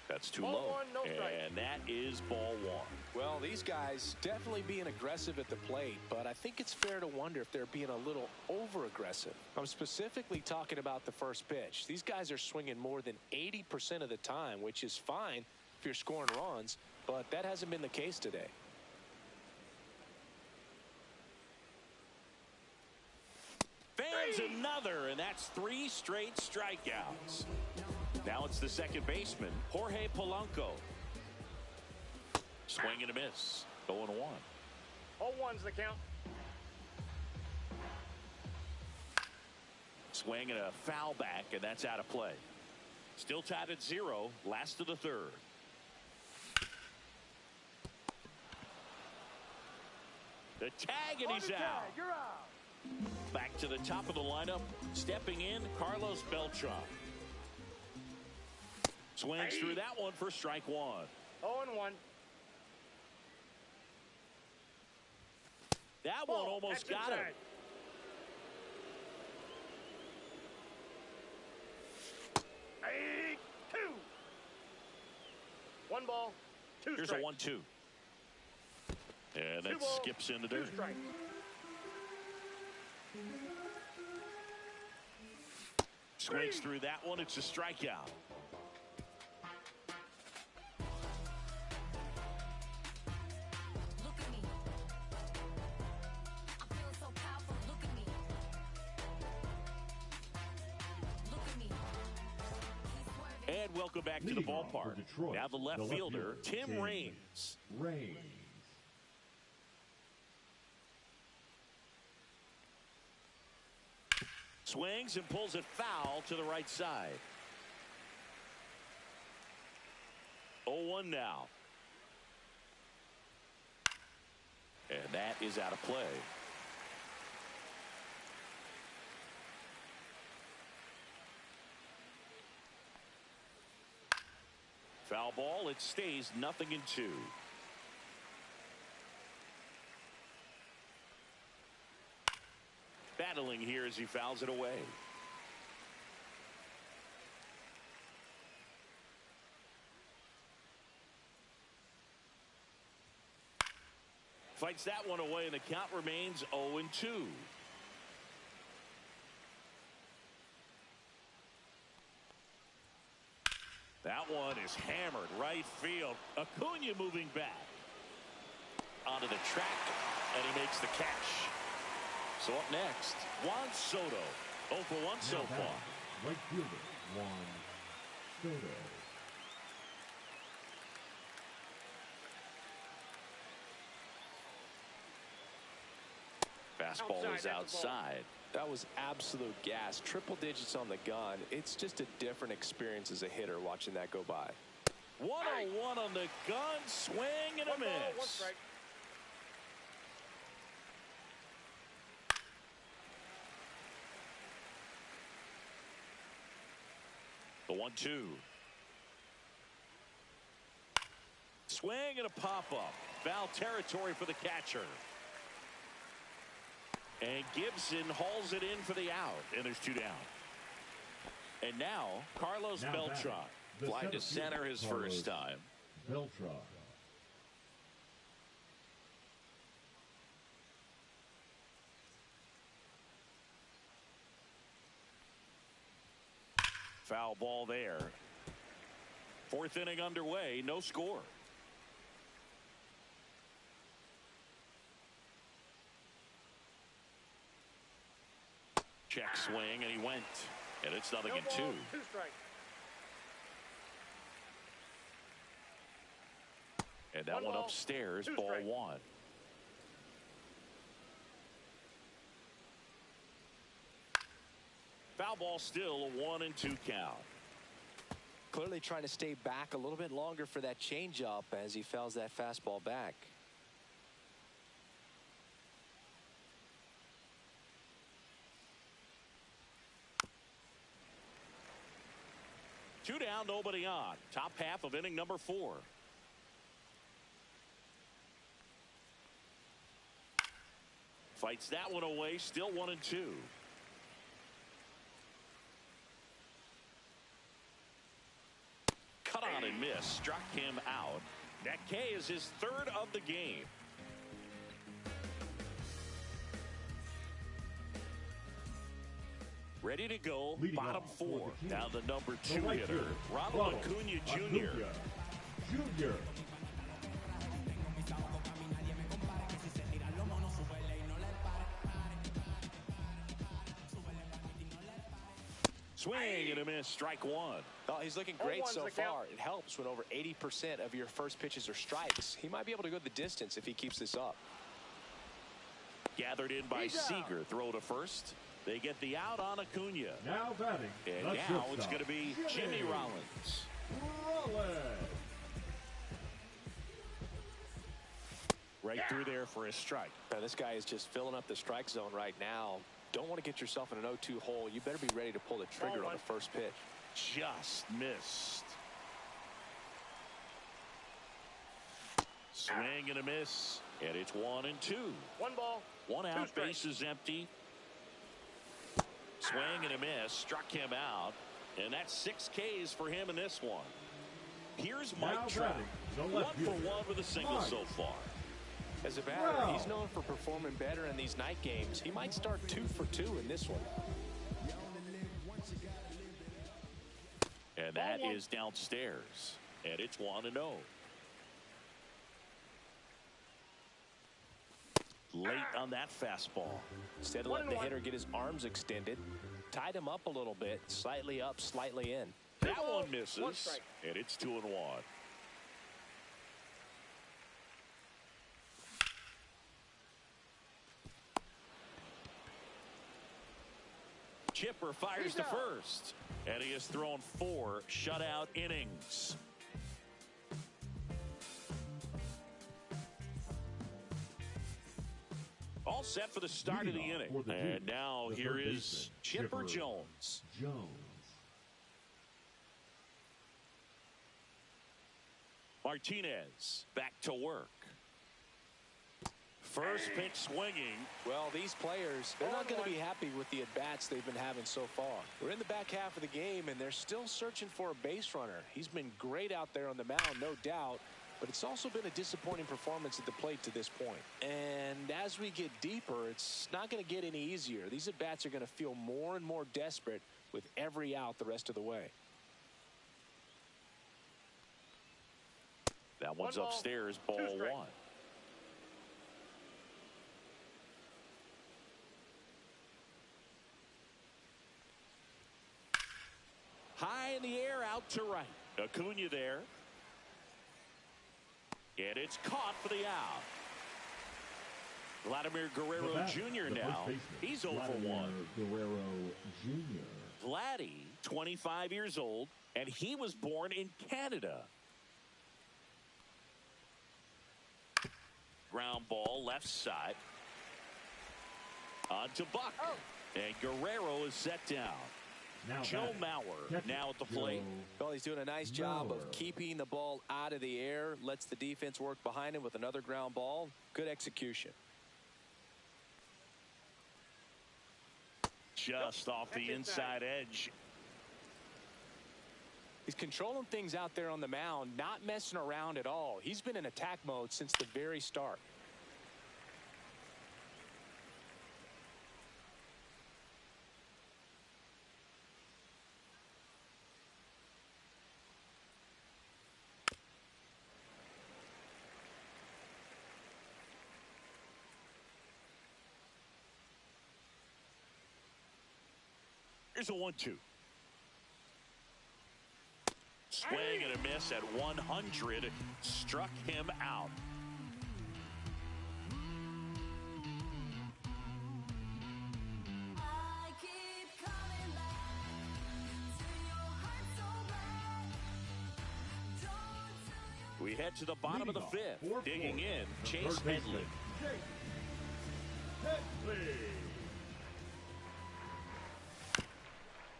That's too low. And that is ball 1. Well, these guys definitely being aggressive at the plate, but I think it's fair to wonder if they're being a little over-aggressive. I'm specifically talking about the first pitch. These guys are swinging more than 80% of the time, which is fine if you're scoring runs, but that hasn't been the case today. Fans another, and that's 3 straight strikeouts. Now it's the second baseman, Jorge Polanco. Swing and a miss. 0-1. 0-1's the count. Swing and a foul back, and that's out of play. Still tied at 0, last of the third. The tag, and he's out. You're out. Back to the top of the lineup, stepping in, Carlos Beltran. Swings through that one for strike 1. 0-1. That one almost got him. 2. 1 ball, 2 Here's strikes. a 1-2. And that skips into 2 dirt. strikes. Swings through that one. It's a strikeout. Look at me. I'm feeling so powerful. Look at me. Look at me. He's swerving. And welcome back to the Leading off for ballpark. Detroit, Now the left fielder, Tim Raines. Swings and pulls it foul to the right side. 0-1 now. And that is out of play. Foul ball. It stays 0-2. Battling here as he fouls it away. Fights that one away, and the count remains 0-2. That one is hammered right field. Acuna moving back onto the track, and he makes the catch. So up next, Juan Soto. 0 for 1 so far. Right fielder, Juan Soto. Fastball is outside. That was absolute gas. Triple digits on the gun. It's just a different experience as a hitter watching that go by. 101 on the gun. Swing and a 1 ball, 1 miss. strike. The 1-2. Swing and a pop-up. Foul territory for the catcher. And Gibson hauls it in for the out. And there's 2 down. And now, Carlos Beltran. Fly to center his first time. Beltran. Foul ball there. 4th inning underway. No score. Check swing, and he went. And it's 0-2. 2 strikes. And that one upstairs, ball 1. Foul ball, still a 1-2 count. Clearly trying to stay back a little bit longer for that changeup as he fouls that fastball back. Two down, nobody on. Top half of inning number 4. Fights that one away, still 1-2. Cut on and miss, struck him out. That K is his 3rd of the game. Ready to go, Leading bottom off 4. the Now the number 2 right hitter, fielder, Ronald Acuna Jr. Jr. Swing and a miss, strike 1. Oh, he's looking great 0-1's so the count. far. It helps when over 80% of your first pitches are strikes. He might be able to go the distance if he keeps this up. Gathered in by He's out. Seager. Throw to first. They get the out on Acuna. Now batting. And the now it's shortstop, going to be Jimmy Rollins. Rollins. Right through there for a strike. Now, this guy is just filling up the strike zone right now. Don't want to get yourself in an 0-2 hole. You better be ready to pull the trigger on the first pitch. Just missed. Swing and a miss. And it's 1-2. 1 ball. 1 2 out, strikes. bases empty. Swing and a miss. Struck him out. And that's 6 Ks for him in this one. Here's Now Mike Trout. batting, the 1 left for fielder, 1 with a single Mike. so far. As a batter, Wow. he's known for performing better in these night games. He might start 2 for 2 in this one. And that is downstairs. And it's 1-0. Late on that fastball. Instead of letting the hitter get his arms extended, tied him up a little bit, slightly up, slightly in. That balls, one misses. 1 strike. And it's 2-1. Chipper fires He's to out. first. And he has thrown 4 shutout innings. All set for the start of the Leading off inning. for the And Duke, now the here third is baseman, Chipper Chipper Jones. Jones. Martinez back to work. First pitch swinging. Well, these players, they're not going to be happy with the at-bats they've been having so far. We're in the back half of the game, and they're still searching for a base runner. He's been great out there on the mound, no doubt, but it's also been a disappointing performance at the plate to this point. And as we get deeper, it's not going to get any easier. These at-bats are going to feel more and more desperate with every out the rest of the way. That one's 1 ball, upstairs, 2 ball strikes. 1. High in the air, out to right. Acuna there. And it's caught for the out. Vladimir Guerrero The Jr. first now. baseman, He's 0 for Vladimir 1. Guerrero Jr. Vladdy, 25 years old, and he was born in Canada. Ground ball, left side. On to Buck. Oh. And Guerrero is set down. Now Joe batting, Mauer catcher, now at the plate. Joe Well, he's doing a nice job of Mauer. keeping the ball out of the air, lets the defense work behind him with another ground ball. Good execution. Just off the That's inside edge. He's controlling things out there on the mound, not messing around at all. He's been in attack mode since the very start. Here's a 1-2. Swing and a miss at 100. Struck him out. I keep coming back We head to the bottom of the Leading off, fifth. Digging in, the Chase third baseman, Headley. Headley.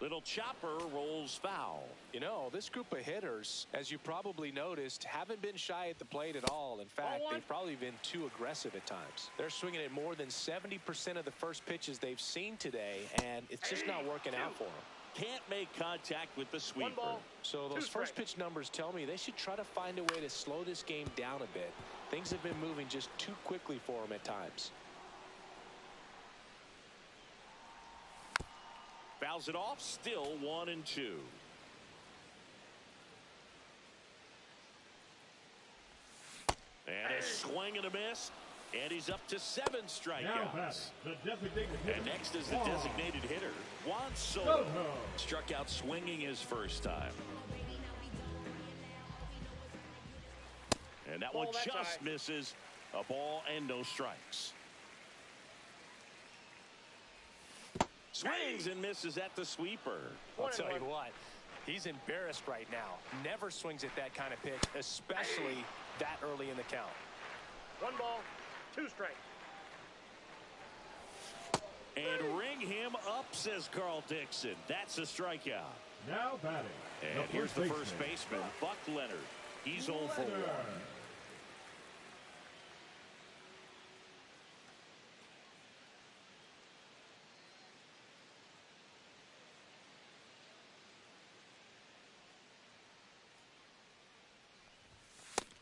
Little chopper rolls foul. You know, this group of hitters, as you probably noticed, haven't been shy at the plate at all. In fact, they've probably been too aggressive at times. They're swinging at more than 70% of the first pitches they've seen today, and it's just not working out for them. Can't make contact with the sweeper. So those first pitch numbers tell me they should try to find a way to slow this game down a bit. Things have been moving just too quickly for them at times. Fouls it off, still 1-2. And a swing and a miss. And he's up to 7 strikeouts. The designated hitter. And next is the designated hitter, Juan Soto. Struck out swinging his first time. And that one just misses. A ball and no strikes. Swings and misses at the sweeper. I'll tell you what, he's embarrassed right now. Never swings at that kind of pitch, especially that early in the count. 1 ball, 2 strikes. And ring him up, says Carl Dixon. That's a strikeout. Now batting. And here's the first baseman, Buck Leonard. He's 0 for 1.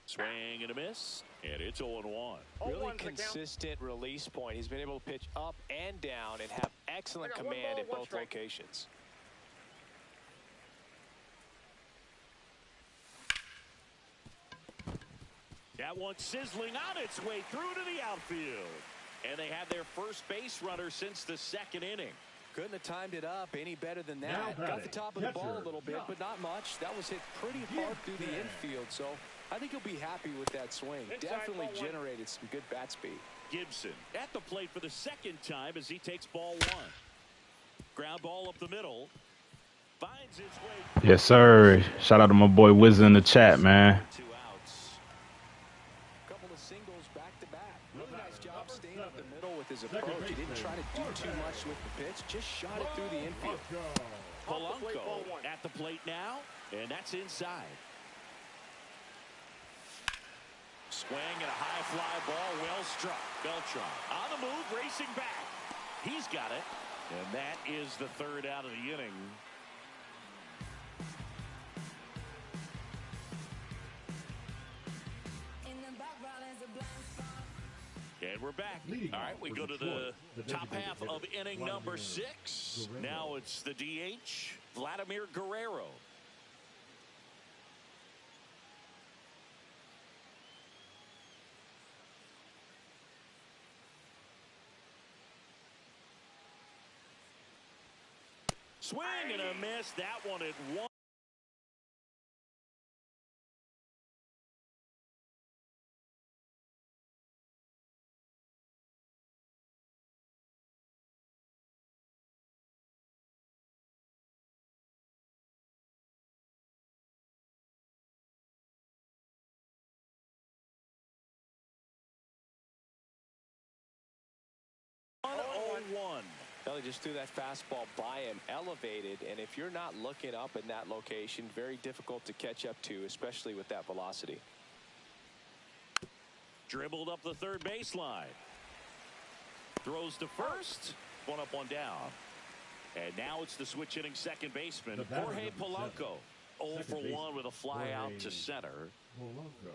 Swing and a miss, and it's 0-1. Really consistent release point. He's been able to pitch up and down and have excellent command at both locations. That one sizzling on its way through to the outfield. And they have their first base runner since the 2nd inning. Couldn't have timed it up any better than that. Got the top of the ball a little bit, but not much. That was hit pretty hard through the infield, so I think he'll be happy with that swing. Definitely generated some good bat speed. Gibson at the plate for the 2nd time as he takes ball 1. Ground ball up the middle. Finds its way. Yes, sir. Shout out to my boy Wiz in the chat, man. 2 outs. Couple of singles back to back. Really nice job staying up the middle with his approach. He didn't try to do too much with the pitch, just shot it through the infield. Polanco at the plate now, and that's inside. Swing and a high fly ball, well struck. Beltran on the move, racing back. He's got it, and that is the 3rd out of the inning. And we're back. All right, we go to the top half of inning number 6. Now it's the DH, Vladimir Guerrero. Swing and a miss. That one at 1. He just threw that fastball by him, elevated, and if you're not looking up in that location, very difficult to catch up to, especially with that velocity. Dribbled up the 3rd baseline. Throws to first. 1 up, 1 down. And now it's the switch hitting 2nd baseman, Jorge Polanco. 0 for 1 with a fly out to center. Polanco.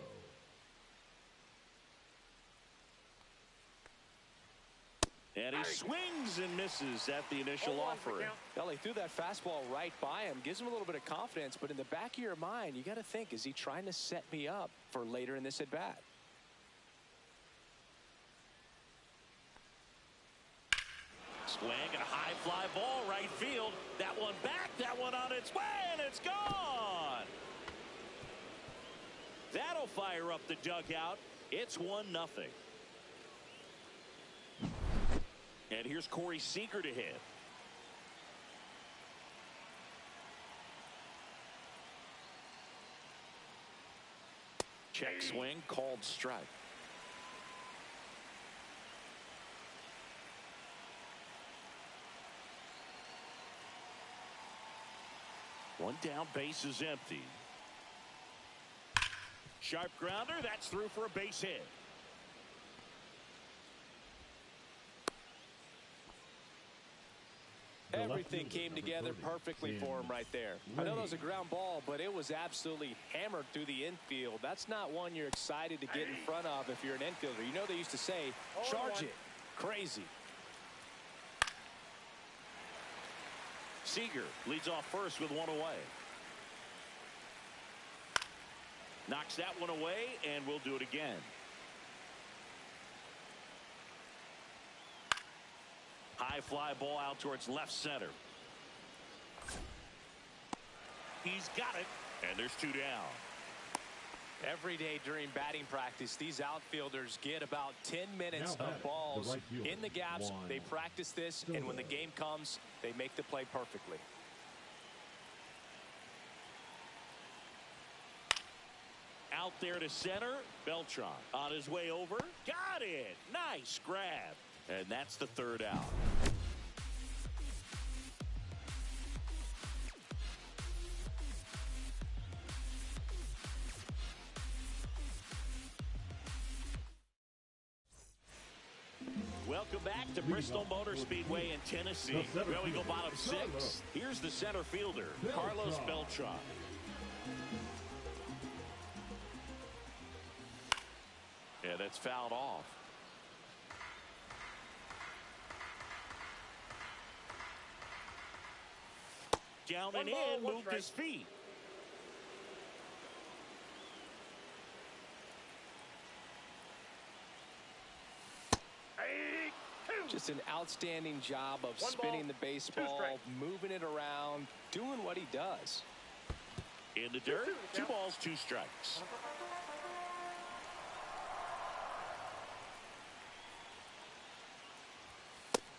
And he swings and misses at the initial offering. Well, he threw that fastball right by him, gives him a little bit of confidence, but in the back of your mind, you got to think, is he trying to set me up for later in this at bat? Swing and a high fly ball right field. That one back, that one on its way, and it's gone. That'll fire up the dugout. It's 1-0. And here's Corey Seager to hit. Check swing, called strike. One down, base is empty. Sharp grounder, that's through for a base hit. Everything came together perfectly for him right there. I know that was a ground ball, but it was absolutely hammered through the infield. That's not one you're excited to get in front of if you're an infielder. You know they used to say, charge it. Crazy. Seager leads off first with one away. Knocks that one away, and we'll do it again. High fly ball out towards left center. He's got it, and there's two down. Every day during batting practice, these outfielders get about 10 minutes of balls in the gaps. They practice this, and when the game comes, they make the play perfectly. Out there to center. Beltran on his way over. Got it. Nice grab. And that's the third out. Welcome back to Bristol Motor Speedway in Tennessee. Well, we go bottom six. Here's the center fielder, Carlos Beltran. Yeah, that's fouled off. Down and in, moved his feet. Just an outstanding job of spinning the baseball, moving it around, doing what he does. In the dirt, 2 balls, 2 strikes.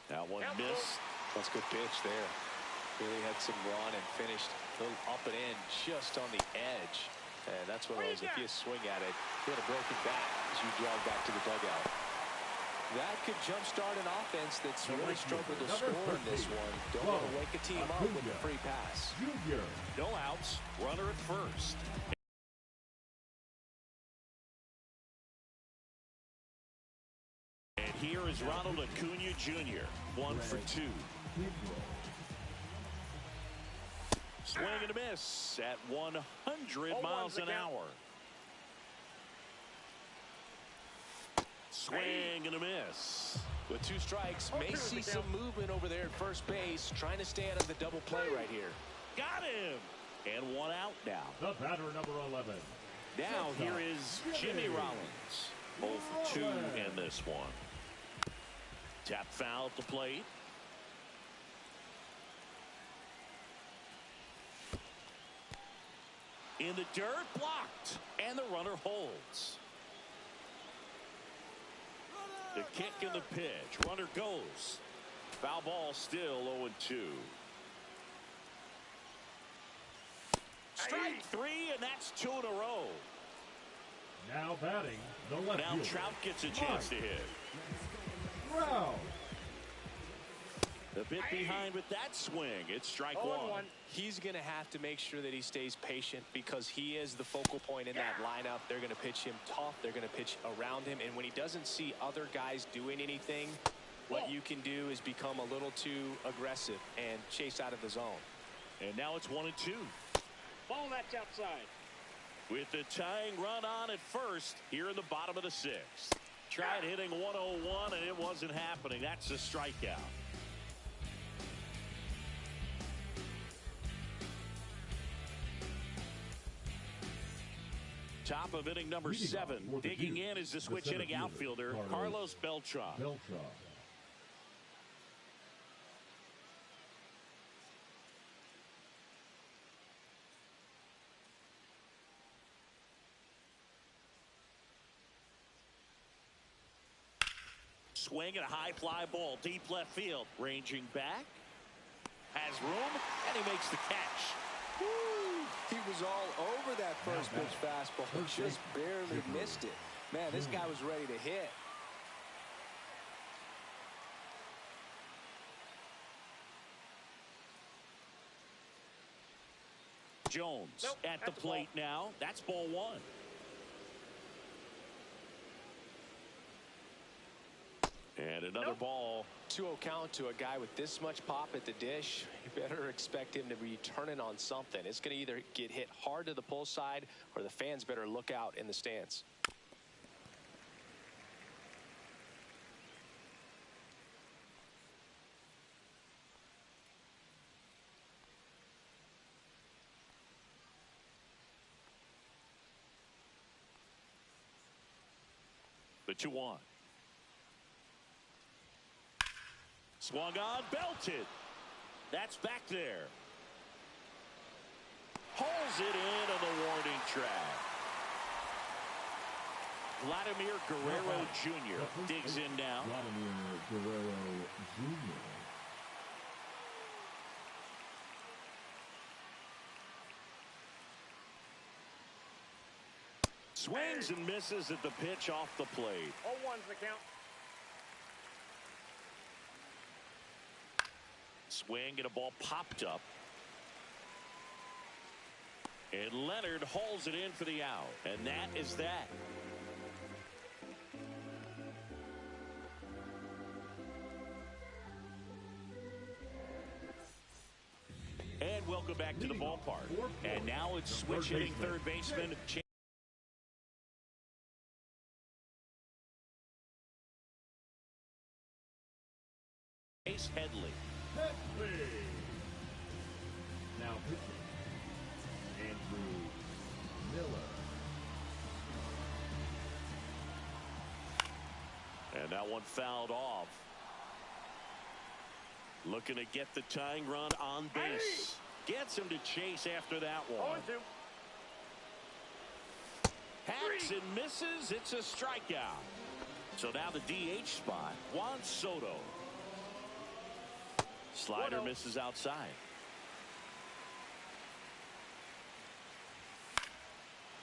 That one missed. That's a good pitch there. Really had some run and finished a little up and in just on the edge. And that's one of those, if you swing at it, you had a broken back as you jog back to the dugout. That could jumpstart an offense that's really struggled to score in this one. Don't want to wake a team up with a free pass. No outs, runner at first. And here is Ronald Acuna Jr., 1 for 2. Swing and a miss at 100 miles an hour. Swing and a miss. With 2 strikes, may see some movement over there at first base, trying to stay out of the double play right here. Got him. And 1 out now. The batter, number 11. Now here is Jimmy Rollins. 0 for 2 in this one. Tap foul at the plate. In the dirt, blocked. And the runner holds. The kick and the pitch. Runner goes. Foul ball still 0-2. Strike 3, and that's 2 in a row. Now batting, the left Now fielder. Trout gets a chance to hit. Trout. A bit behind with that swing. It's strike 1. He's going to have to make sure that he stays patient because he is the focal point in that lineup. They're going to pitch him tough. They're going to pitch around him. And when he doesn't see other guys doing anything, what you can do is become a little too aggressive and chase out of the zone. And now it's 1-2. Ball that's outside. With the tying run on at first here in the bottom of the 6th. Tried hitting 101 and it wasn't happening. That's a strikeout. Top of inning number 7. Digging in is the switch hitting outfielder, Carlos Beltran. Swing and a high fly ball deep left field. Ranging back. Has room, and he makes the catch. Woo! He was all over that first pitch fastball. Just barely missed it. Man, this guy was ready to hit. Jones at the plate now. That's ball one. And another ball. 2-0 count to a guy with this much pop at the dish. You better expect him to be turning on something. It's going to either get hit hard to the pull side or the fans better look out in the stands. The 2-1. Swung on, belted. That's back there. Holds it in on the warning track. Vladimir Guerrero Jr. digs in now. Vladimir Guerrero Jr. Swings and misses at the pitch off the plate. 0-1's the count. Swing and a ball popped up. And Leonard hauls it in for the out. And that is that. And welcome back to the ballpark. And now it's switch hitting third baseman Headley. Now pitching, Andrew Miller. And that one fouled off. Looking to get the tying run on base. Gets him to chase after that one. 0-2. Hacks and misses. It's a strikeout. So now the DH spot, Juan Soto. Slider misses outside.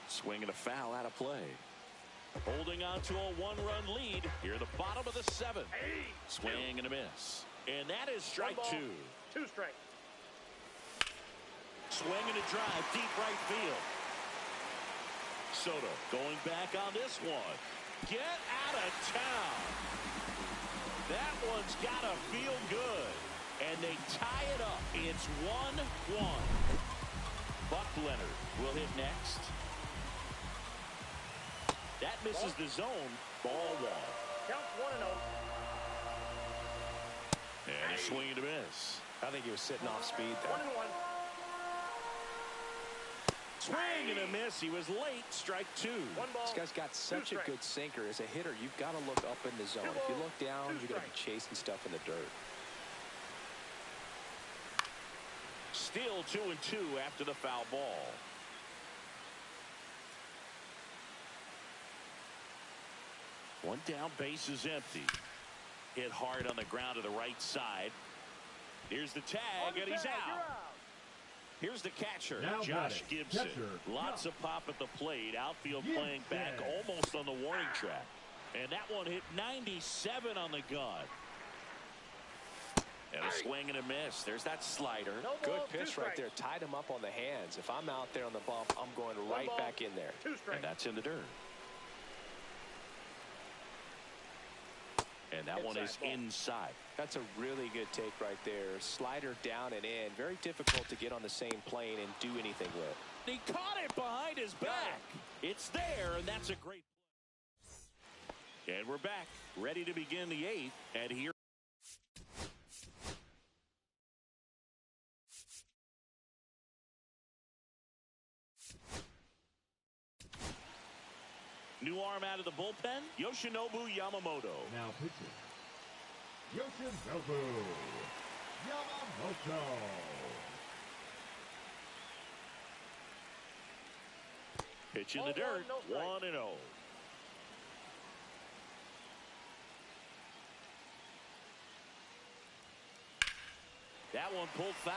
Swing and a foul out of play. Holding on to a one-run lead here in the bottom of the seventh. Swing and a miss. And that is strike two. 2 strikes. Swing and a drive deep right field. Soto going back on this one. Get out of town. That one's got to feel good. And they tie it up. It's 1-1. Buck Leonard will hit next. That misses the zone. Ball one. Count 1-0. And a swing and a miss. I think he was sitting off speed there. 1-1. Swing and a miss. He was late. Strike two. 1 ball. This guy's got such a good sinker. As a hitter, you've got to look up in the zone. If you look down, you're going to be chasing stuff in the dirt. Still 2-2 after the foul ball. One down, base is empty. Hit hard on the ground to the right side. Here's the tag, and he's out. Here's the catcher, Now Josh Gibson. Catcher, Lots of pop at the plate. Outfield playing back almost on the warning track. And that one hit 97 on the gun. And a swing and a miss. There's that slider. Good pitch right there. Tied him up on the hands. If I'm out there on the bump, I'm going right back in there. 2 strikes. And that's in the dirt. And that one is inside. That's a really good take right there. Slider down and in. Very difficult to get on the same plane and do anything with. He caught it behind his back. It's there, and that's a great play. And we're back, ready to begin the 8th. And here. New arm out of the bullpen, Yoshinobu Yamamoto. Now pitching, Yoshinobu Yamamoto. Pitch in the dirt, 1-0. That one pulled foul.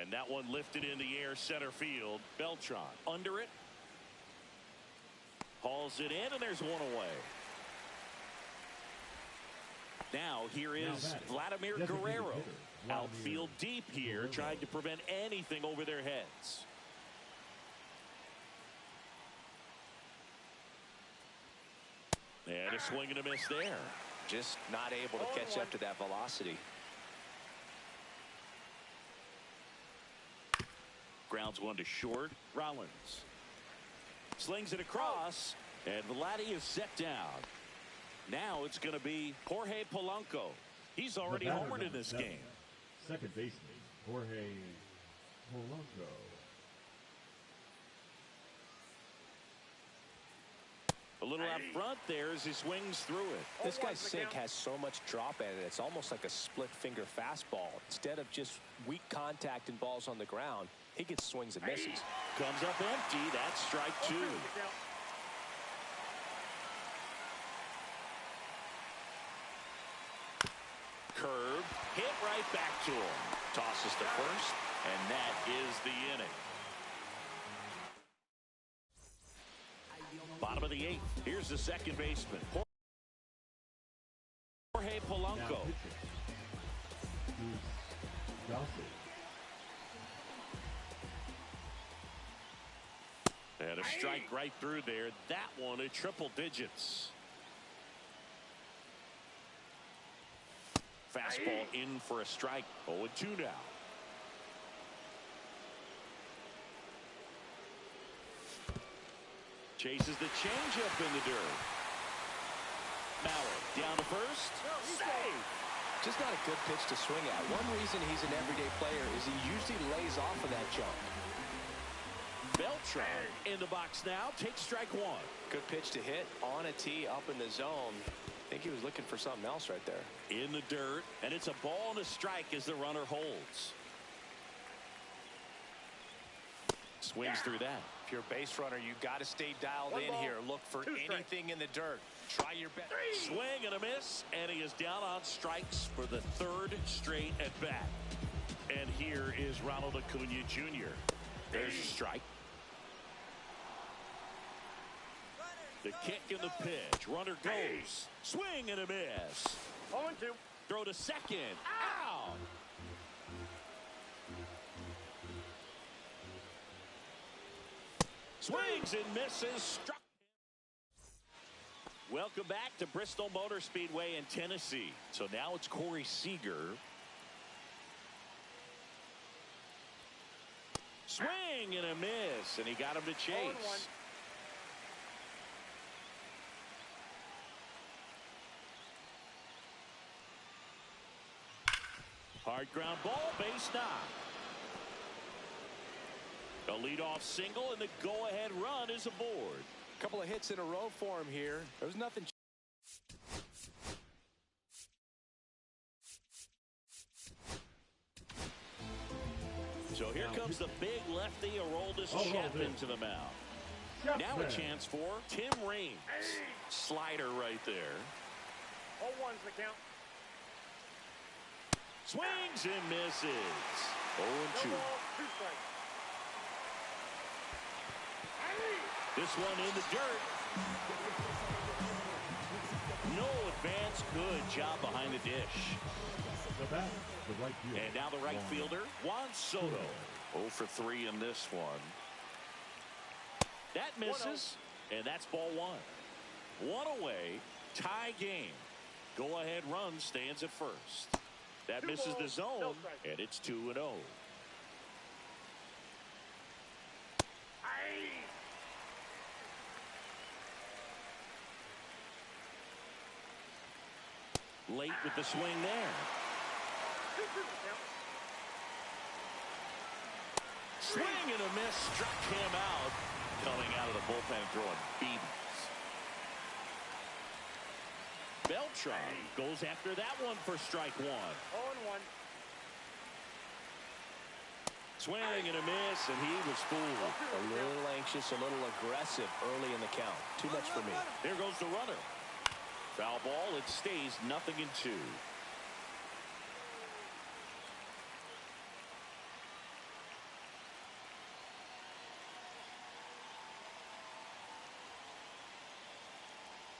And that one lifted in the air center field. Beltran under it. Hauls it in, and there's one away. Now here is Vladimir Guerrero. Outfield deep here, trying to prevent anything over their heads. And a swing and a miss there. Just not able to catch up to that velocity. Grounds one to short. Rollins slings it across, and Vladdy is set down. Now it's going to be Jorge Polanco. He's already homered in this game. Second baseman, Jorge Polanco. A little out front there as he swings through it. This guy's sink has so much drop in it. It's almost like a split finger fastball. Instead of just weak contact and balls on the ground, he gets swings and misses. Comes up empty. That's strike two. Curve hit right back to him. Tosses to first, and that is the inning. Bottom of the eighth. Here's the second baseman, Jorge Polanco. And a strike right through there. That one at triple digits. Fastball in for a strike. 0-2 now. Chases the changeup in the dirt. Mallett down to first. Save. Just not a good pitch to swing at. One reason he's an everyday player is he usually lays off of that jump. Beltran in the box now. Takes strike one. Good pitch to hit on a tee up in the zone. I think he was looking for something else right there. In the dirt, and it's a ball and a strike as the runner holds. Swings through that. If you're a base runner, you got to stay dialed in here. Look for anything in the dirt. Try your best. Swing and a miss, and he is down on strikes for the third straight at bat. And here is Ronald Acuna Jr. There's a strike. The kick and the pitch. Runner goes. Swing and a miss. 0-2. Throw to second. Out. Swings and misses. Struck. Welcome back to Bristol Motor Speedway in Tennessee. So now it's Corey Seager. Swing and a miss, and he got him to chase. Hard ground ball, base knock. A leadoff single, and the go-ahead run is aboard. A couple of hits in a row for him here. There was nothing. So here comes the big lefty, Aroldis Chapman to the mound. Now a chance for Tim Raines. Slider right there. 0-1's the count. Swings and misses. 0-2. 2 strikes. This one in the dirt. No advance. Good job behind the dish. The right fielder. And now the right fielder, Juan Soto. 0 for 3 in this one. That misses, and that's ball one. One away, tie game. Go-ahead run stands at first. That misses the zone, and it's 2-0. Late with the swing there. Swing and a miss, struck him out. Coming out of the bullpen throwing BBs. Beltran goes after that one for strike one. 0-1. Swing and a miss, and he was fooled. A little anxious, a little aggressive early in the count. Too much for me. There goes the runner. Foul ball. It stays 0-2.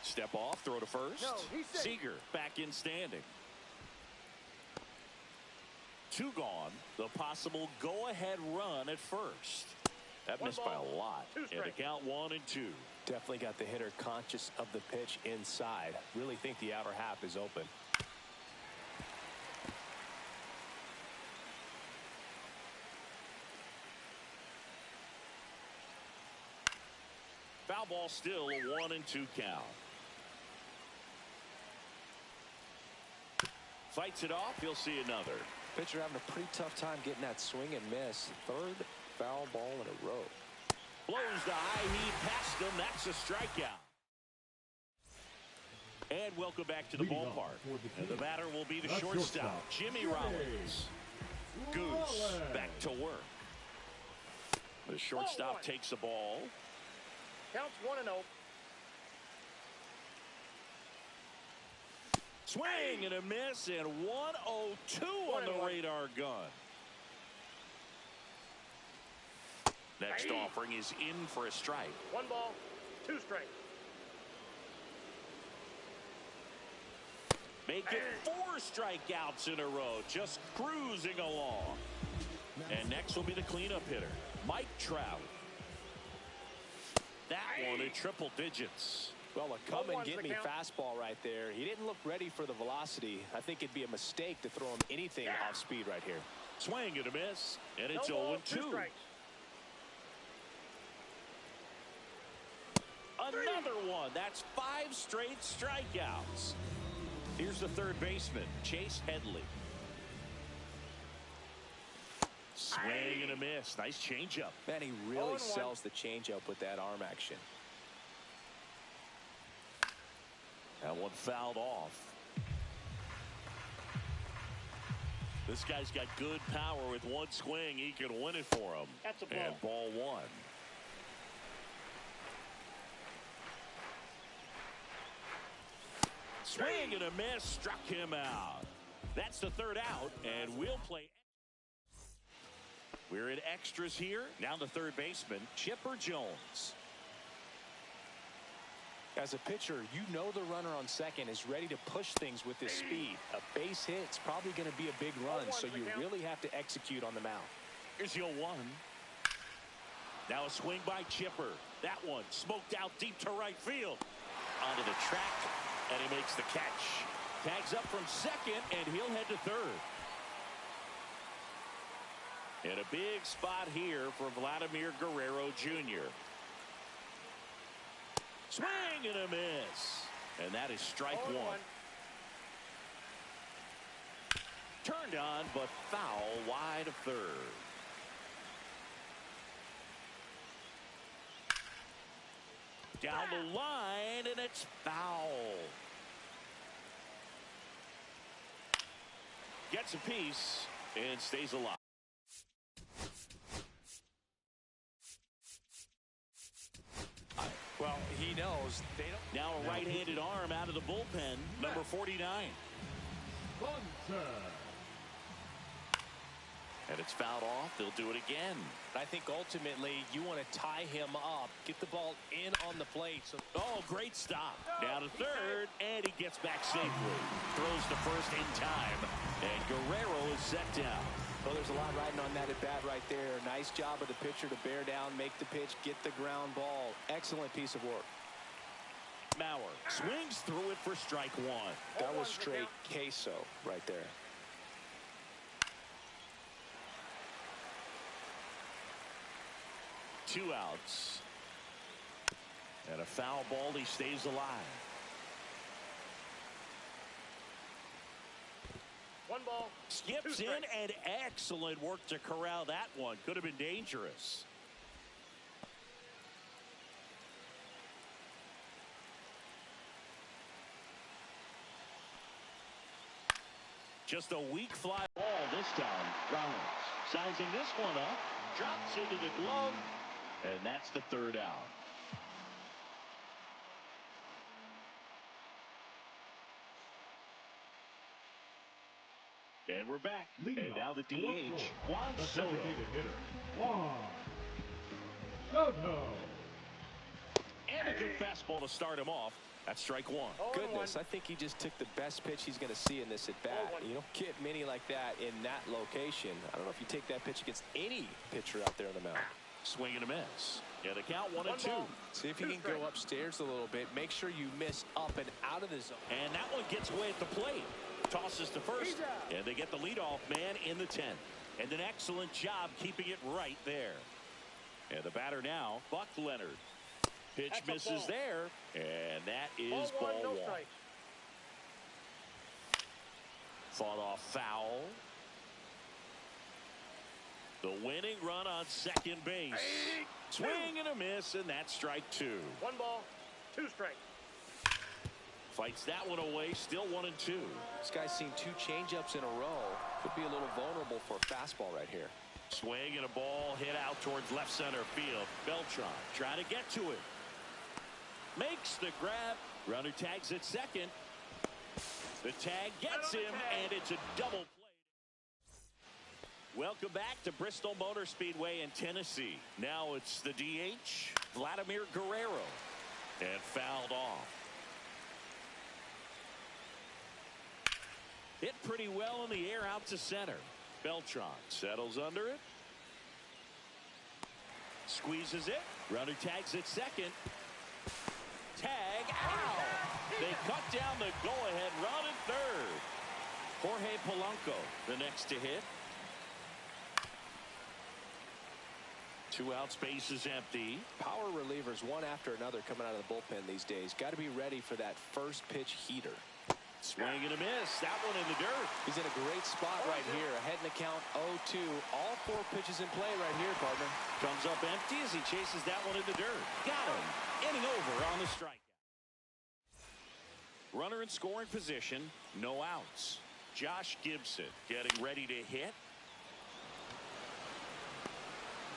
Step off, throw to first. No, he's safe. Seager back in standing. 2 gone. The possible go-ahead run at first. That missed by a lot. And the count 1-2. Definitely got the hitter conscious of the pitch inside. Really think the outer half is open. Foul ball, still a 1-2 count. Fights it off. He'll see another. Pitcher having a pretty tough time getting that swing and miss. 3rd foul ball in a row. Blows the high heat past him. That's a strikeout. And welcome back to the ballpark. And the batter will be the shortstop, Jimmy Rollins. Goose back to work. The shortstop takes the ball. Counts 1-0. Swing and a miss, and 1-0-2 on the radar gun. Next offering is in for a strike. 1 ball, 2 strikes. Make it 4 strikeouts in a row, just cruising along. And next will be the cleanup hitter, Mike Trout. That one in triple digits. Well, a come and get me fastball right there. He didn't look ready for the velocity. I think it'd be a mistake to throw him anything off speed right here. Swing and a miss, and it's 0-2. 0-2. Another one. That's 5 straight strikeouts. Here's the third baseman, Chase Headley. Swing and a miss. Nice changeup. Man, he really sells the changeup with that arm action. That one fouled off. This guy's got good power. With one swing, he can win it for him. That's a ball. And ball 1. Swing and a miss, struck him out. That's the 3rd out, and we'll play. We're in extras here. Now the third baseman, Chipper Jones. As a pitcher, you know the runner on second is ready to push things with his speed. A base hit's probably going to be a big run, so you really have to execute on the mound. Here's the 0-1. Now a swing by Chipper. That one smoked out deep to right field. Onto the track, and he makes the catch. Tags up from second, and he'll head to third. And a big spot here for Vladimir Guerrero Jr. Swing and a miss. And that is strike 1. Turned on, but foul wide of third. Down the line, and it's foul. Gets a piece and stays alive. Well, he knows they don't. Now a right-handed arm out of the bullpen, number 49. And it's fouled off. They'll do it again. I think ultimately you want to tie him up, get the ball in on the plate. So, oh, great stop. Down to third, and he gets back safely. Throws to first in time, and Guerrero is set down. well, there's a lot riding on that at bat right there. Nice job of the pitcher to bear down, make the pitch, get the ground ball. Excellent piece of work. Mauer swings through it for strike 1. That was straight queso right there. Two outs. And a foul ball. He stays alive. 1 ball. Skips in, and excellent work to corral that one. Could have been dangerous. Just a weak fly ball this time. Rollins sizing this one up. Drops into the glove. And that's the third out. And we're back. And now the DH, Juan Soto. And a good fastball to start him off. That's strike one. Goodness, I think he just took the best pitch he's going to see in this at bat. You don't get many like that in that location. I don't know if you take that pitch against any pitcher out there on the mound. Swing and a miss. Yeah, the count 1-2. See if you can go upstairs a little bit. Make sure you miss up and out of the zone. And that one gets away at the plate. Tosses to first. And they get the leadoff man in the 10th. And an excellent job keeping it right there. And the batter now, Buck Leonard. Pitch misses there. And that is ball one. Fought off foul. The winning run on second base. Swing and a miss, and that's strike two. 1 ball, 2 strikes. Fights that one away, still 1-2. This guy's seen 2 changeups in a row. Could be a little vulnerable for a fastball right here. Swing and a ball hit out towards left center field. Beltran trying to get to it. Makes the grab. Runner tags at second. The tag gets him, and it's a double play. Welcome back to Bristol Motor Speedway in Tennessee. Now it's the DH, Vladimir Guerrero, and fouled off. Hit pretty well in the air out to center. Beltran settles under it. Squeezes it. Runner tags at second. Tag out. They cut down the go-ahead run at third. Jorge Polanco, the next to hit. 2 outs, base is empty. Power relievers one after another coming out of the bullpen these days. Got to be ready for that first pitch heater. Swing and a miss. That one in the dirt. He's in a great spot right here. Ahead in the count 0-2. All 4 pitches in play right here, partner. Comes up empty as he chases that one in the dirt. Got him. Inning over on the strikeout. Runner in scoring position. No outs. Josh Gibson getting ready to hit.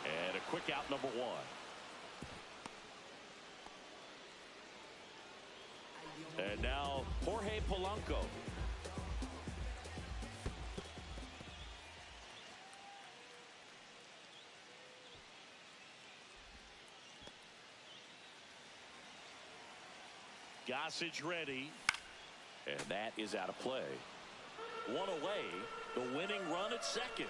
And a quick out, number 1. And now Jorge Polanco. Gossage ready. And that is out of play. 1 away. The winning run at second.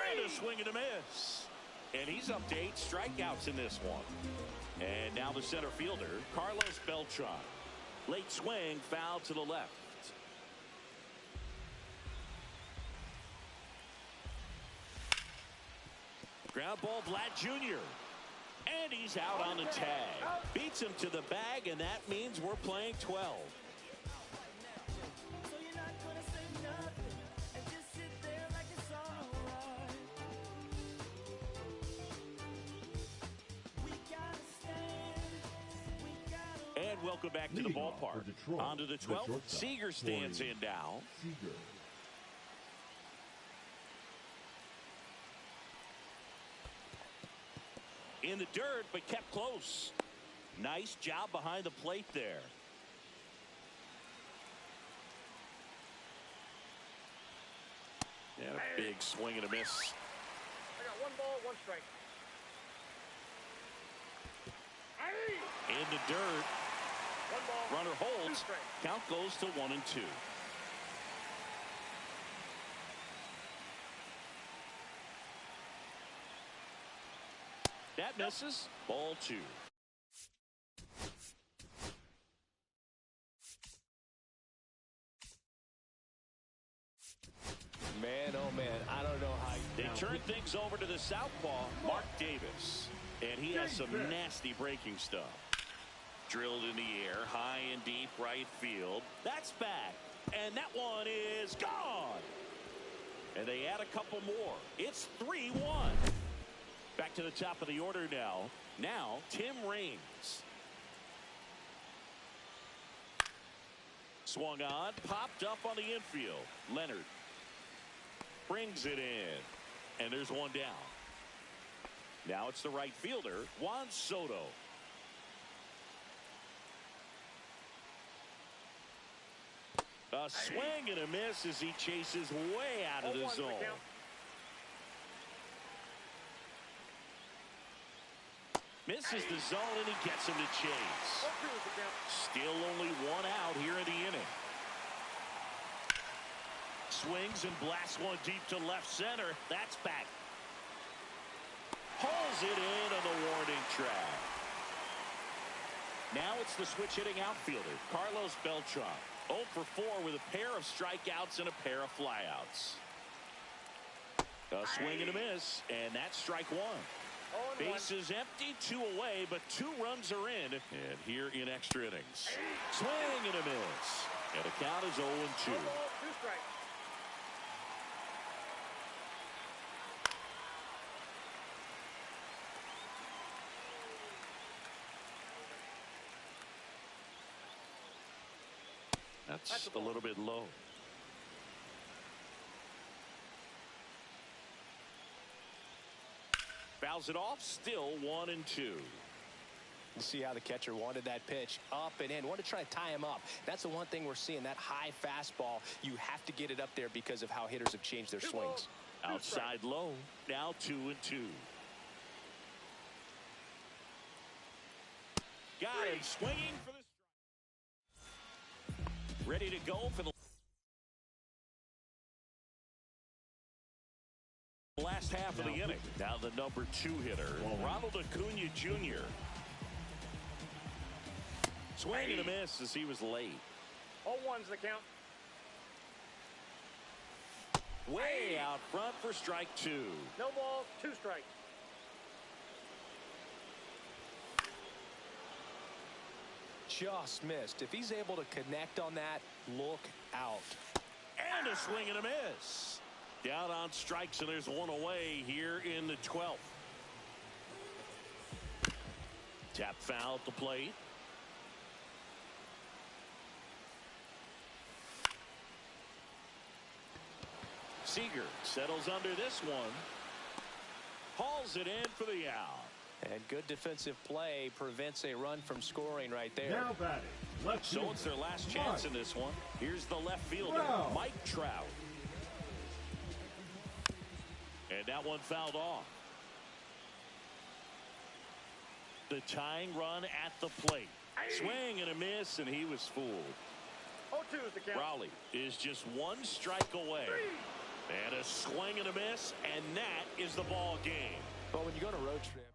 And a swing and a miss. And he's up to 8 strikeouts in this one. And now the center fielder, Carlos Beltran. Late swing, foul to the left. Ground ball, Vlad Jr. And he's out on the tag. Beats him to the bag, and that means we're playing 12. And welcome back to the ballpark. On to the 12th. Seager stands in now. In the dirt, but kept close. Nice job behind the plate there. And a big swing and a miss. I got 1 ball, 1 strike. In the dirt. 1 ball. Runner holds. Count goes to 1-2. That misses. Ball 2. Man, oh man, I don't know how They turn things over to the southpaw, Mark Davis. And he has some nasty breaking stuff. Drilled in the air, high and deep right field. That's back. And that one is gone. And they add a couple more. It's 3-1. Back to the top of the order now. Now, Tim Raines. Swung on, popped up on the infield. Leonard brings it in. And there's one down. Now it's the right fielder, Juan Soto. A swing and a miss as he chases way out of the zone. Misses the zone, and he gets him to chase. 0-2 is the count. Still only one out here in the inning. Swings and blasts one deep to left center. That's back. Hauls it in on the warning track. Now it's the switch hitting outfielder, Carlos Beltran. 0 for 4 with a pair of strikeouts and a pair of flyouts. A swing and a miss, and that's strike one. Bases empty, 2 away, but 2 runs are in. And here in extra innings. Swing and a miss. And the count is 0-2. 1 ball, 2 strikes. That's a little bit low. Fouls it off, still 1-2. You see how the catcher wanted that pitch up and in. Want to try to tie him up. That's the one thing we're seeing, that high fastball. You have to get it up there because of how hitters have changed their swings. Outside low, now 2-2. Got him swinging for the strike. Ready to go for the last half of the inning. Now the number 2 hitter, Ronald Acuna Jr. Swing and a miss as he was late. 0-1's the count. Way out front for strike 2. No balls, 2 strikes. Just missed. If he's able to connect on that, look out. And a swing and a miss. Down on strikes, and there's 1 away here in the 12th. Tap foul at the plate. Seager settles under this one. Hauls it in for the out. And good defensive play prevents a run from scoring right there. Now batting. Left So fielder, it's their last chance in this one. Here's the left fielder, Trout. Mike Trout. And that one fouled off. The tying run at the plate. Swing and a miss, and he was fooled. 0-2 is the count. Rowley is just 1 strike away. And a swing and a miss, and that is the ball game. But when you go to road trip.